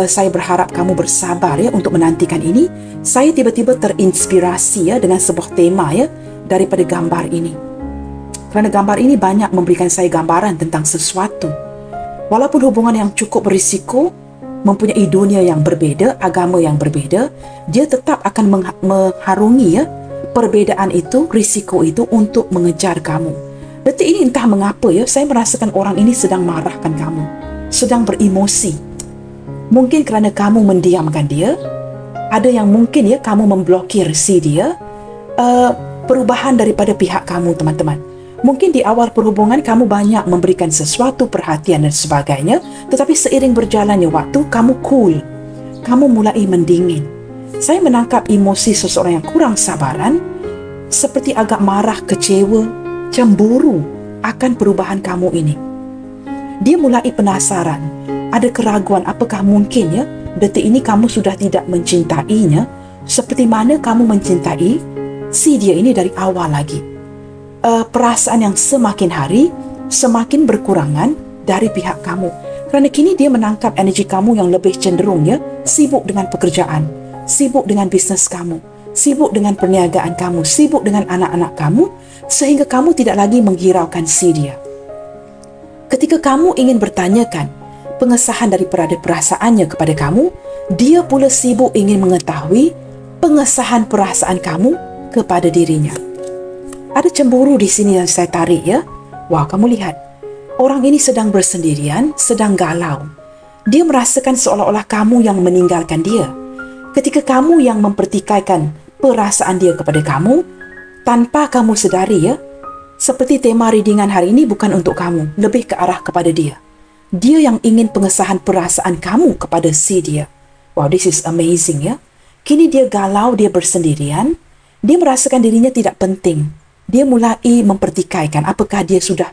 Saya berharap kamu bersabar ya untuk menantikan ini. Saya tiba-tiba terinspirasi ya dengan sebuah tema ya daripada gambar ini. Kerana gambar ini banyak memberikan saya gambaran tentang sesuatu. Walaupun hubungan yang cukup berisiko, mempunyai dunia yang berbeza, agama yang berbeza, dia tetap akan mengharungi ya perbezaan itu, risiko itu untuk mengejar kamu. Detik ini entah mengapa ya, saya merasakan orang ini sedang marahkan kamu, sedang beremosi. Mungkin kerana kamu mendiamkan dia, ada yang mungkin ya kamu memblokir si dia. Perubahan daripada pihak kamu, teman-teman. Mungkin di awal perhubungan kamu banyak memberikan sesuatu perhatian dan sebagainya, tetapi seiring berjalannya waktu kamu cool, kamu mulai mendingin. Saya menangkap emosi seseorang yang kurang sabaran, seperti agak marah, kecewa, cemburu akan perubahan kamu ini. Dia mulai penasaran, ada keraguan apakah mungkin ya detik ini kamu sudah tidak mencintainya seperti mana kamu mencintai si dia ini dari awal lagi. Perasaan yang semakin hari semakin berkurangan dari pihak kamu. Kerana kini dia menangkap energi kamu yang lebih cenderung ya sibuk dengan pekerjaan, sibuk dengan bisnes kamu, sibuk dengan perniagaan kamu, sibuk dengan anak-anak kamu, sehingga kamu tidak lagi menghiraukan si dia. Ketika kamu ingin bertanyakan pengesahan daripada perasaannya kepada kamu, dia pula sibuk ingin mengetahui pengesahan perasaan kamu kepada dirinya. Ada cemburu di sini yang saya tarik ya. Wah, kamu lihat. Orang ini sedang bersendirian, sedang galau. Dia merasakan seolah-olah kamu yang meninggalkan dia. Ketika kamu yang mempertikaikan perasaan dia kepada kamu, tanpa kamu sedari ya, seperti tema readingan hari ini bukan untuk kamu, lebih ke arah kepada dia. Dia yang ingin pengesahan perasaan kamu kepada si dia. Wow, this is amazing ya. Kini dia galau, dia bersendirian. Dia merasakan dirinya tidak penting. Dia mulai mempertikaikan apakah dia sudah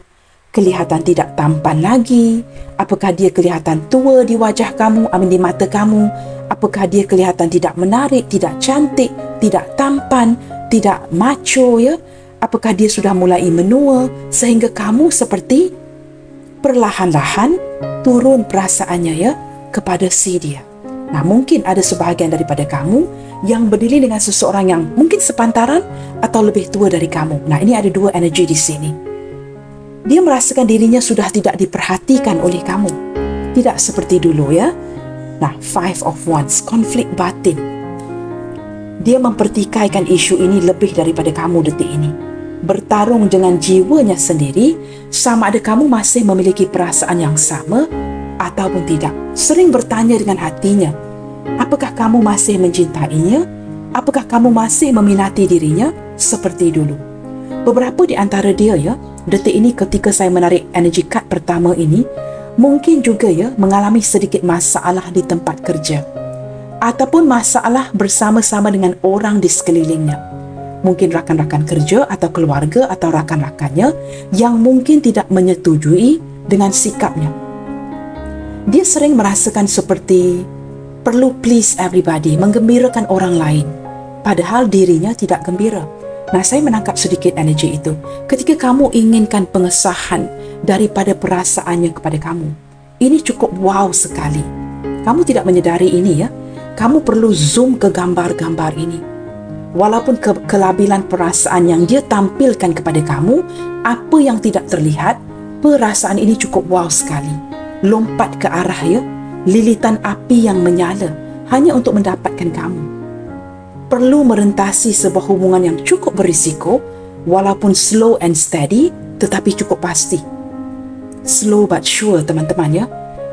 kelihatan tidak tampan lagi, apakah dia kelihatan tua di wajah kamu, di mata kamu, apakah dia kelihatan tidak menarik, tidak cantik, tidak tampan, tidak macho ya, apakah dia sudah mulai menua sehingga kamu seperti perlahan-lahan turun perasaannya ya kepada si dia. Nah, mungkin ada sebahagian daripada kamu yang berdiri dengan seseorang yang mungkin sepantaran atau lebih tua dari kamu. Nah, ini ada dua energi di sini. Dia merasakan dirinya sudah tidak diperhatikan oleh kamu. Tidak seperti dulu ya. Nah, Five of Wands, konflik batin. Dia mempertikaikan isu ini lebih daripada kamu detik ini. Bertarung dengan jiwanya sendiri, sama ada kamu masih memiliki perasaan yang sama ataupun tidak. Sering bertanya dengan hatinya, Apakah kamu masih mencintainya? Apakah kamu masih meminati dirinya seperti dulu? Beberapa di antara dia ya, detik ini ketika saya menarik energy card pertama ini, mungkin juga ya mengalami sedikit masalah di tempat kerja ataupun masalah bersama-sama dengan orang di sekelilingnya. Mungkin rakan-rakan kerja atau keluarga atau rakan-rakannya yang mungkin tidak menyetujui dengan sikapnya. Dia sering merasakan seperti perlu please everybody, menggembirakan orang lain, padahal dirinya tidak gembira. Nah, saya menangkap sedikit energi itu. Ketika kamu inginkan pengesahan daripada perasaannya kepada kamu, ini cukup wow sekali. Kamu tidak menyedari ini ya. Kamu perlu zoom ke gambar-gambar ini. Walaupun kelabilan perasaan yang dia tampilkan kepada kamu, apa yang tidak terlihat, perasaan ini cukup wow sekali. Lompat ke arah ya, lilitan api yang menyala hanya untuk mendapatkan kamu. Perlu merentasi sebuah hubungan yang cukup berisiko, walaupun slow and steady, tetapi cukup pasti. Slow but sure, teman-teman ya.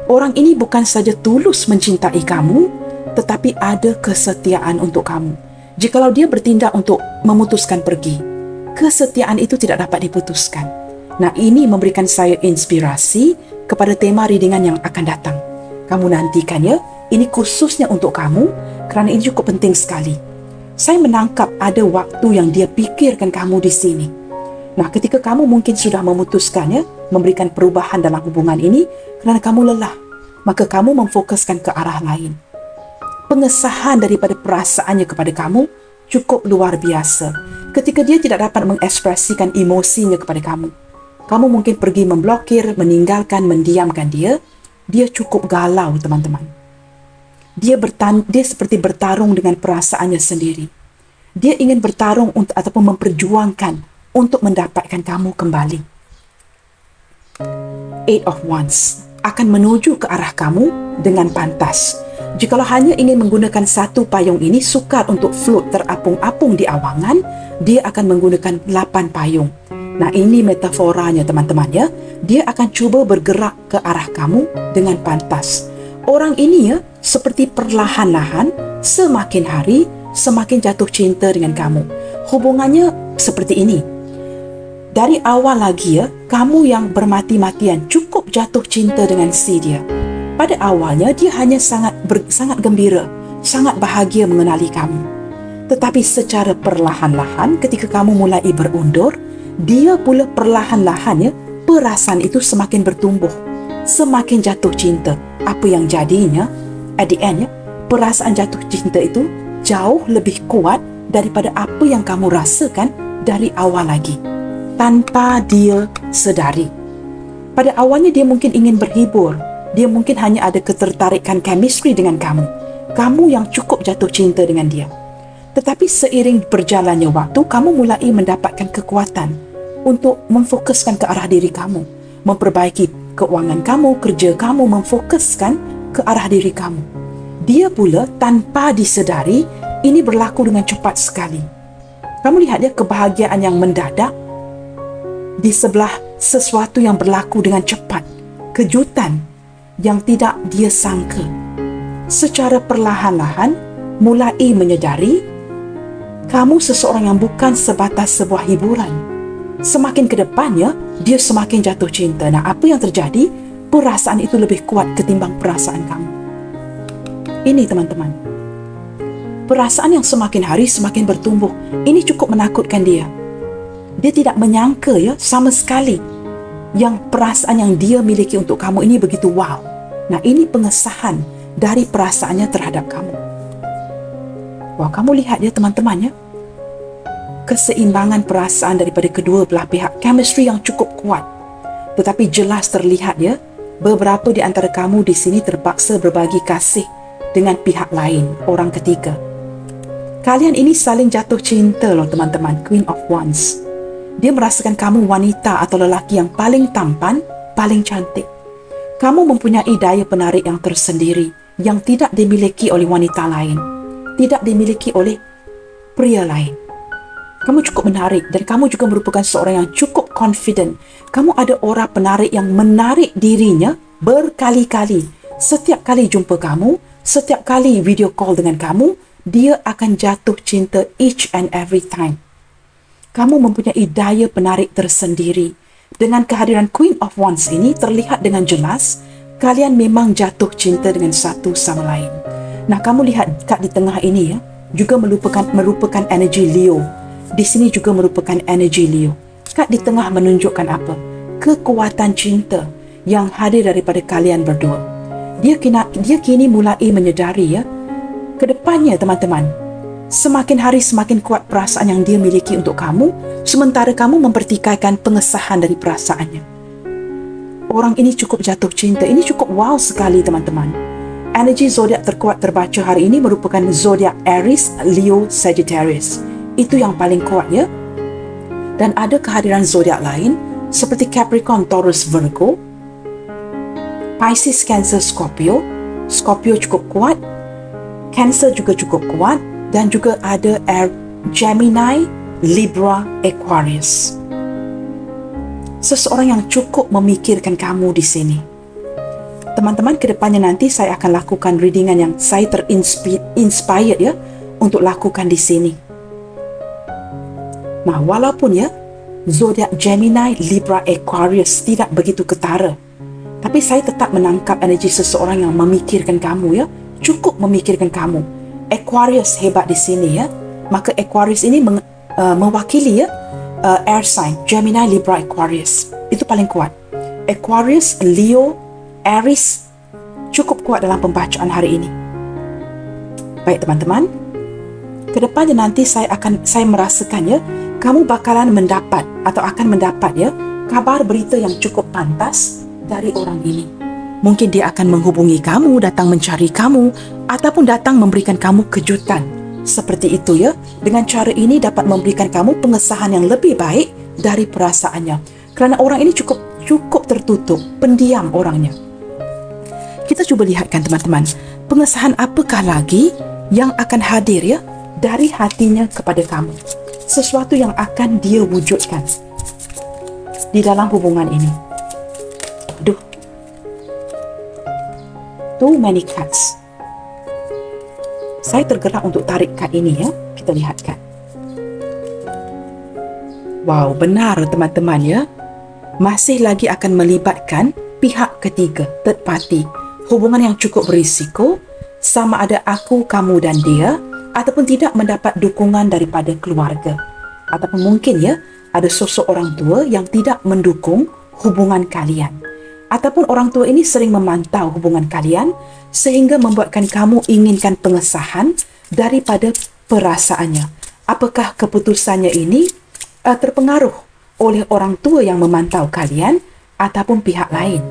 Orang ini bukan saja tulus mencintai kamu, tetapi ada kesetiaan untuk kamu. Jikalau dia bertindak untuk memutuskan pergi, kesetiaan itu tidak dapat diputuskan. Nah, ini memberikan saya inspirasi kepada tema readingan yang akan datang. Kamu nantikan ya, ini khususnya untuk kamu kerana ini cukup penting sekali. Saya menangkap ada waktu yang dia pikirkan kamu di sini. Nah, ketika kamu mungkin sudah memutuskannya, memberikan perubahan dalam hubungan ini kerana kamu lelah, maka kamu memfokuskan ke arah lain. Pengesahan daripada perasaannya kepada kamu cukup luar biasa. Ketika dia tidak dapat mengekspresikan emosinya kepada kamu, kamu mungkin pergi memblokir, meninggalkan, mendiamkan dia. Dia cukup galau, teman-teman. Dia seperti bertarung dengan perasaannya sendiri. Dia ingin bertarung ataupun memperjuangkan untuk mendapatkan kamu kembali. Eight of Wands akan menuju ke arah kamu dengan pantas. Jikalau hanya ingin menggunakan satu payung ini, sukar untuk float terapung-apung di awangan, dia akan menggunakan 8 payung. Nah, ini metaforanya, teman-teman ya. Dia akan cuba bergerak ke arah kamu dengan pantas. Orang ini ya, seperti perlahan-lahan, semakin hari, semakin jatuh cinta dengan kamu. Hubungannya seperti ini. Dari awal lagi ya, kamu yang bermati-matian cukup jatuh cinta dengan si dia. Pada awalnya, dia hanya sangat gembira, sangat bahagia mengenali kamu. Tetapi secara perlahan-lahan, ketika kamu mulai berundur, dia pula perlahan-lahan ya, perasaan itu semakin bertumbuh, semakin jatuh cinta. Apa yang jadinya, at the end ya, perasaan jatuh cinta itu jauh lebih kuat daripada apa yang kamu rasakan dari awal lagi, tanpa dia sedari. Pada awalnya dia mungkin ingin berhibur, dia mungkin hanya ada ketertarikan chemistry dengan kamu. Kamu yang cukup jatuh cinta dengan dia. Tetapi seiring berjalannya waktu, kamu mulai mendapatkan kekuatan untuk memfokuskan ke arah diri kamu, memperbaiki keuangan kamu, kerja kamu, memfokuskan ke arah diri kamu. Dia pula tanpa disedari, ini berlaku dengan cepat sekali. Kamu lihat dia, kebahagiaan yang mendadak di sebelah sesuatu yang berlaku dengan cepat, kejutan yang tidak dia sangka. Secara perlahan-lahan mulai menyedari kamu seseorang yang bukan sebatas sebuah hiburan. Semakin ke depannya, dia semakin jatuh cinta. Nah, apa yang terjadi? Perasaan itu lebih kuat ketimbang perasaan kamu. Ini, teman-teman. Perasaan yang semakin hari semakin bertumbuh. Ini cukup menakutkan dia. Dia tidak menyangka ya, sama sekali, yang perasaan yang dia miliki untuk kamu ini begitu wow. Nah, ini pengesahan dari perasaannya terhadap kamu. Wah, kamu lihat ya, teman-teman ya. Keseimbangan perasaan daripada kedua belah pihak, chemistry yang cukup kuat. Tetapi jelas terlihat ya, beberapa di antara kamu di sini terpaksa berbagi kasih dengan pihak lain, orang ketiga. Kalian ini saling jatuh cinta loh, teman-teman. Queen of Wands. Dia merasakan kamu wanita atau lelaki yang paling tampan, paling cantik. Kamu mempunyai daya penarik yang tersendiri, yang tidak dimiliki oleh wanita lain, tidak dimiliki oleh pria lain. Kamu cukup menarik dan kamu juga merupakan seorang yang cukup confident. Kamu ada aura penarik yang menarik dirinya berkali-kali. Setiap kali jumpa kamu, Setiap kali video call dengan kamu, dia akan jatuh cinta each and every time. Kamu mempunyai daya penarik tersendiri. Dengan kehadiran Queen of Wands ini terlihat dengan jelas, kalian memang jatuh cinta dengan satu sama lain. Nah, kamu lihat kat di tengah ini ya, juga merupakan energi Leo. Di sini juga merupakan energi Leo. Kat di tengah menunjukkan apa? Kekuatan cinta yang hadir daripada kalian berdua. Dia kini mulai menyedari ya, kedepannya teman-teman, semakin hari semakin kuat perasaan yang dia miliki untuk kamu, sementara kamu mempertikaikan pengesahan dari perasaannya. Orang ini cukup jatuh cinta. Ini cukup wow sekali teman-teman. Energi zodiak terkuat terbaca hari ini merupakan zodiak Aries, Leo, Sagittarius. Itu yang paling kuat ya. Dan ada kehadiran zodiak lain seperti Capricorn, Taurus, Virgo, Pisces, Cancer, Scorpio. Scorpio cukup kuat, Cancer juga cukup kuat, dan juga ada Gemini, Libra, Aquarius. Seseorang yang cukup memikirkan kamu di sini. Teman-teman, kedepannya nanti saya akan lakukan readingan yang saya terinspired ya untuk lakukan di sini. Nah, walaupun ya zodiak Gemini, Libra, Aquarius tidak begitu ketara, tapi saya tetap menangkap energi seseorang yang memikirkan kamu ya, cukup memikirkan kamu. Aquarius hebat di sini ya. Maka Aquarius ini mewakili ya air sign Gemini, Libra, Aquarius. Itu paling kuat. Aquarius, Leo, Aries cukup kuat dalam pembacaan hari ini. Baik teman-teman, kedepannya nanti saya merasakan ya, kamu bakalan mendapat atau akan mendapat ya kabar berita yang cukup pantas dari orang ini. Mungkin dia akan menghubungi kamu, datang mencari kamu, ataupun datang memberikan kamu kejutan. Seperti itu ya. Dengan cara ini dapat memberikan kamu pengesahan yang lebih baik dari perasaannya. Kerana orang ini cukup tertutup, pendiam orangnya. Kita cuba lihatkan teman-teman, pengesahan apakah lagi yang akan hadir ya dari hatinya kepada kamu. Sesuatu yang akan dia wujudkan di dalam hubungan ini. Aduh, too many cards. Saya tergerak untuk tarik kad ini ya. Kita lihatkan. Wow, benar teman-teman ya. Masih lagi akan melibatkan pihak ketiga, third party. Hubungan yang cukup berisiko, sama ada aku, kamu dan dia, ataupun tidak mendapat dukungan daripada keluarga. Ataupun mungkin ya, ada sosok orang tua yang tidak mendukung hubungan kalian. Ataupun orang tua ini sering memantau hubungan kalian sehingga membuatkan kamu inginkan pengesahan daripada perasaannya. Apakah keputusannya ini terpengaruh oleh orang tua yang memantau kalian ataupun pihak lain?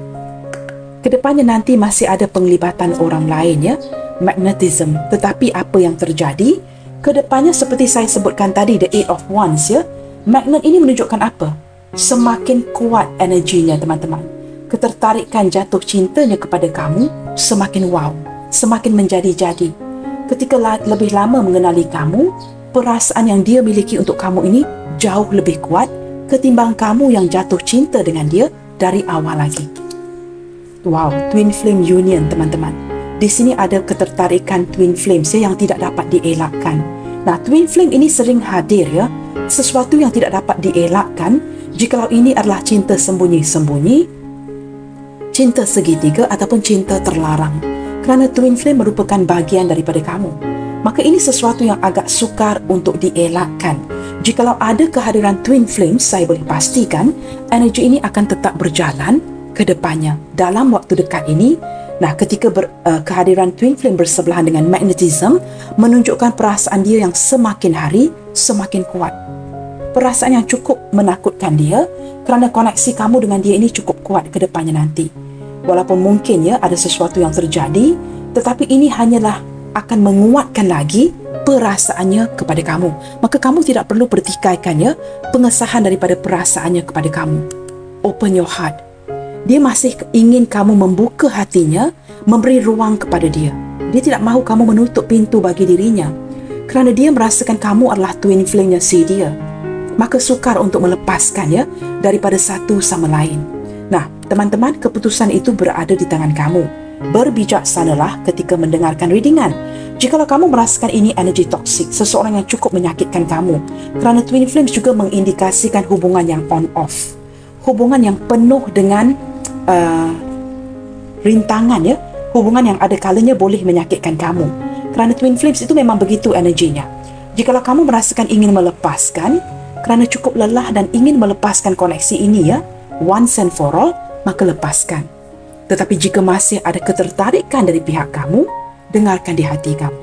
Kedepannya nanti masih ada penglibatan orang lain ya, magnetism. Tetapi apa yang terjadi? Kedepannya seperti saya sebutkan tadi, the Eight of Wands ya, magnet ini menunjukkan apa? Semakin kuat energinya teman-teman. Ketertarikan jatuh cintanya kepada kamu semakin wow, semakin menjadi-jadi. Ketika lebih lama mengenali kamu, perasaan yang dia miliki untuk kamu ini jauh lebih kuat ketimbang kamu yang jatuh cinta dengan dia dari awal lagi. Wow, twin flame union teman-teman. Di sini ada ketertarikan twin flames ya, yang tidak dapat dielakkan. Nah, twin flame ini sering hadir ya, sesuatu yang tidak dapat dielakkan jikalau ini adalah cinta sembunyi-sembunyi, cinta segitiga ataupun cinta terlarang. Kerana twin flame merupakan bahagian daripada kamu, maka ini sesuatu yang agak sukar untuk dielakkan. Jikalau ada kehadiran twin flame, saya boleh pastikan energi ini akan tetap berjalan ke depannya dalam waktu dekat ini. Nah, ketika kehadiran twin flame bersebelahan dengan magnetism, menunjukkan perasaan dia yang semakin hari semakin kuat. Perasaan yang cukup menakutkan dia kerana koneksi kamu dengan dia ini cukup kuat ke depannya nanti. Walaupun mungkin ya ada sesuatu yang terjadi, tetapi ini hanyalah akan menguatkan lagi perasaannya kepada kamu. Maka kamu tidak perlu pertikaikan ya pengesahan daripada perasaannya kepada kamu. Open your heart. Dia masih ingin kamu membuka hatinya, memberi ruang kepada dia. Dia tidak mahu kamu menutup pintu bagi dirinya. Kerana dia merasakan kamu adalah twin flame-nya si dia. Maka sukar untuk melepaskannya daripada satu sama lain. Nah, teman-teman, keputusan itu berada di tangan kamu. Berbijaksanalah ketika mendengarkan readingan. Jikalau kamu merasakan ini energi toksik, seseorang yang cukup menyakitkan kamu, kerana twin flames juga mengindikasikan hubungan yang on-off, hubungan yang penuh dengan rintangan, ya, hubungan yang ada kalanya boleh menyakitkan kamu. Kerana twin flames itu memang begitu energinya. Jikalau kamu merasakan ingin melepaskan, kerana cukup lelah dan ingin melepaskan koneksi ini, ya, once and for all, maka lepaskan. Tetapi jika masih ada ketertarikan dari pihak kamu, dengarkan di hati kamu.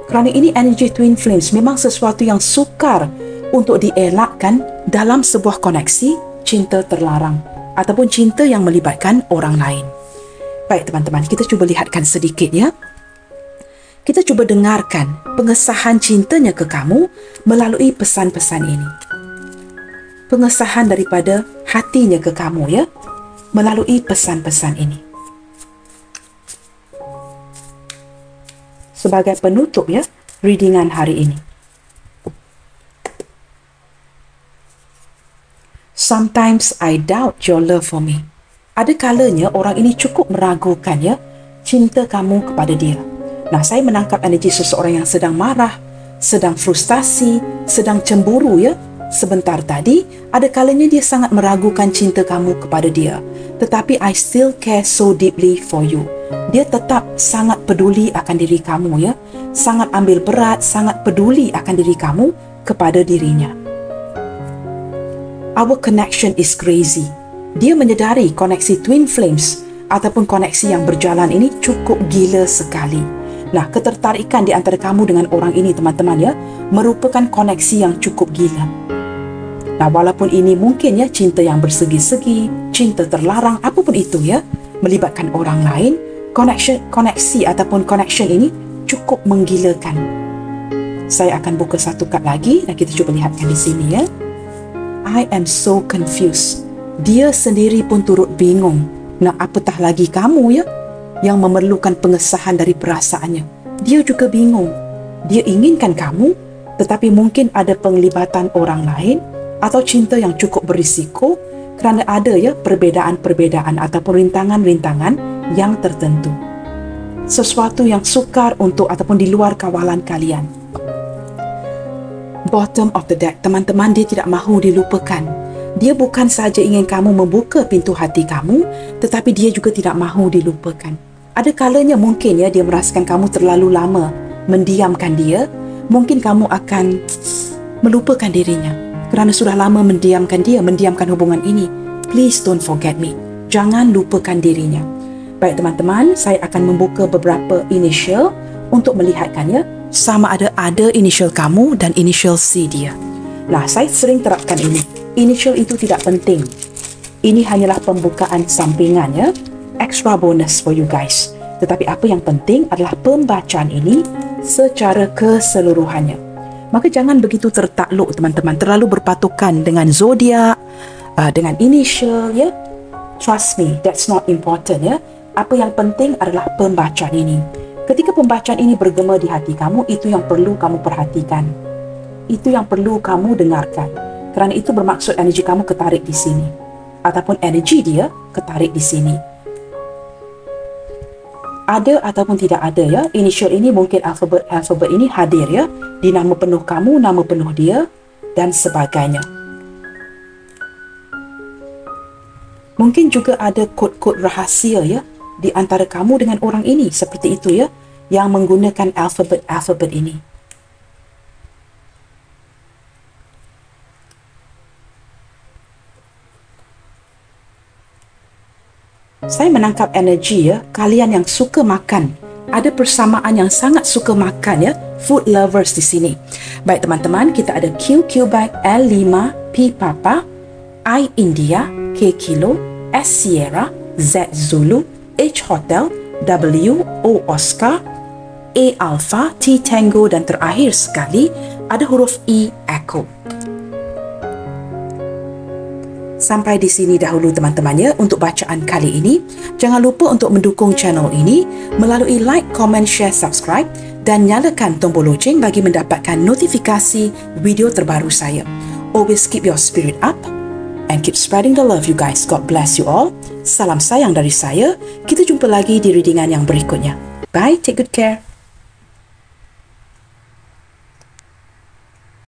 Kerana ini energi twin flames memang sesuatu yang sukar untuk dielakkan dalam sebuah koneksi cinta terlarang ataupun cinta yang melibatkan orang lain. Baik teman-teman, kita cuba lihatkan sedikit, ya. Kita cuba dengarkan pengesahan cintanya ke kamu melalui pesan-pesan ini. Pengesahan daripada hatinya ke kamu, ya, melalui pesan-pesan ini. Sebagai penutup, ya, readingan hari ini. Sometimes I doubt your love for me. Ada kalanya orang ini cukup meragukan, ya, cinta kamu kepada dia. Nah, saya menangkap energi seseorang yang sedang marah, sedang frustasi, sedang cemburu, ya. Sebentar tadi, ada kalanya dia sangat meragukan cinta kamu kepada dia. Tetapi I still care so deeply for you. Dia tetap sangat peduli akan diri kamu, ya. Sangat ambil berat, sangat peduli akan diri kamu kepada dirinya. Our connection is crazy. Dia menyedari koneksi twin flames ataupun koneksi yang berjalan ini cukup gila sekali. Nah, ketertarikan di antara kamu dengan orang ini, teman-teman, ya, merupakan koneksi yang cukup gila. Nah, walaupun ini mungkin, ya, cinta yang bersegi-segi, cinta terlarang, apapun itu, ya, melibatkan orang lain, koneksi ataupun connection ini cukup menggilakan. Saya akan buka satu kad lagi dan kita cuba lihatkan di sini, ya. I am so confused. Dia sendiri pun turut bingung. Nak apatah lagi kamu, ya, yang memerlukan pengesahan dari perasaannya. Dia juga bingung. Dia inginkan kamu, tetapi mungkin ada penglibatan orang lain atau cinta yang cukup berisiko kerana ada, ya, perbezaan-perbezaan ataupun rintangan-rintangan yang tertentu. Sesuatu yang sukar untuk ataupun di luar kawalan kalian. Bottom of the deck, teman-teman, dia tidak mahu dilupakan. Dia bukan sahaja ingin kamu membuka pintu hati kamu, tetapi dia juga tidak mahu dilupakan. Ada kalanya mungkin, ya, dia merasakan kamu terlalu lama mendiamkan dia. Mungkin kamu akan melupakan dirinya kerana sudah lama mendiamkan dia, mendiamkan hubungan ini. Please don't forget me. Jangan lupakan dirinya. Baik teman-teman, saya akan membuka beberapa initial untuk melihatkannya, sama ada initial kamu dan initial C dia. Nah, saya sering terapkan ini. Initial itu tidak penting. Ini hanyalah pembukaan sampingan, ya. Extra bonus for you guys. Tetapi apa yang penting adalah pembacaan ini secara keseluruhannya. Maka jangan begitu tertakluk, teman-teman, terlalu berpatukan dengan zodiak, dengan initial, ya. Trust me, that's not important, ya. Apa yang penting adalah pembacaan ini. Ketika pembacaan ini bergema di hati kamu, itu yang perlu kamu perhatikan. Itu yang perlu kamu dengarkan. Kerana itu bermaksud energi kamu ketarik di sini. Ataupun energi dia ketarik di sini. Ada ataupun tidak ada, ya. Initial ini mungkin alfabet ini hadir, ya. Di nama penuh kamu, nama penuh dia dan sebagainya. Mungkin juga ada kod-kod rahasia, ya, di antara kamu dengan orang ini, seperti itu, ya, yang menggunakan alfabet ini. Saya menangkap energi, ya, kalian yang suka makan. Ada persamaan yang sangat suka makan, ya, food lovers di sini. Baik teman-teman, kita ada Q Quebec, L5, P Papa, I India, K Kilo, S Sierra, Z Zulu, H Hotel, W O Oscar, A Alpha, T Tango dan terakhir sekali ada huruf E Echo. Sampai di sini dahulu teman-teman, ya, untuk bacaan kali ini. Jangan lupa untuk mendukung channel ini melalui like, comment, share, subscribe dan nyalakan tombol loceng bagi mendapatkan notifikasi video terbaru saya. Always keep your spirit up and keep spreading the love, you guys. God bless you all. Salam sayang dari saya. Kita jumpa lagi di readingan yang berikutnya. Bye, take good care.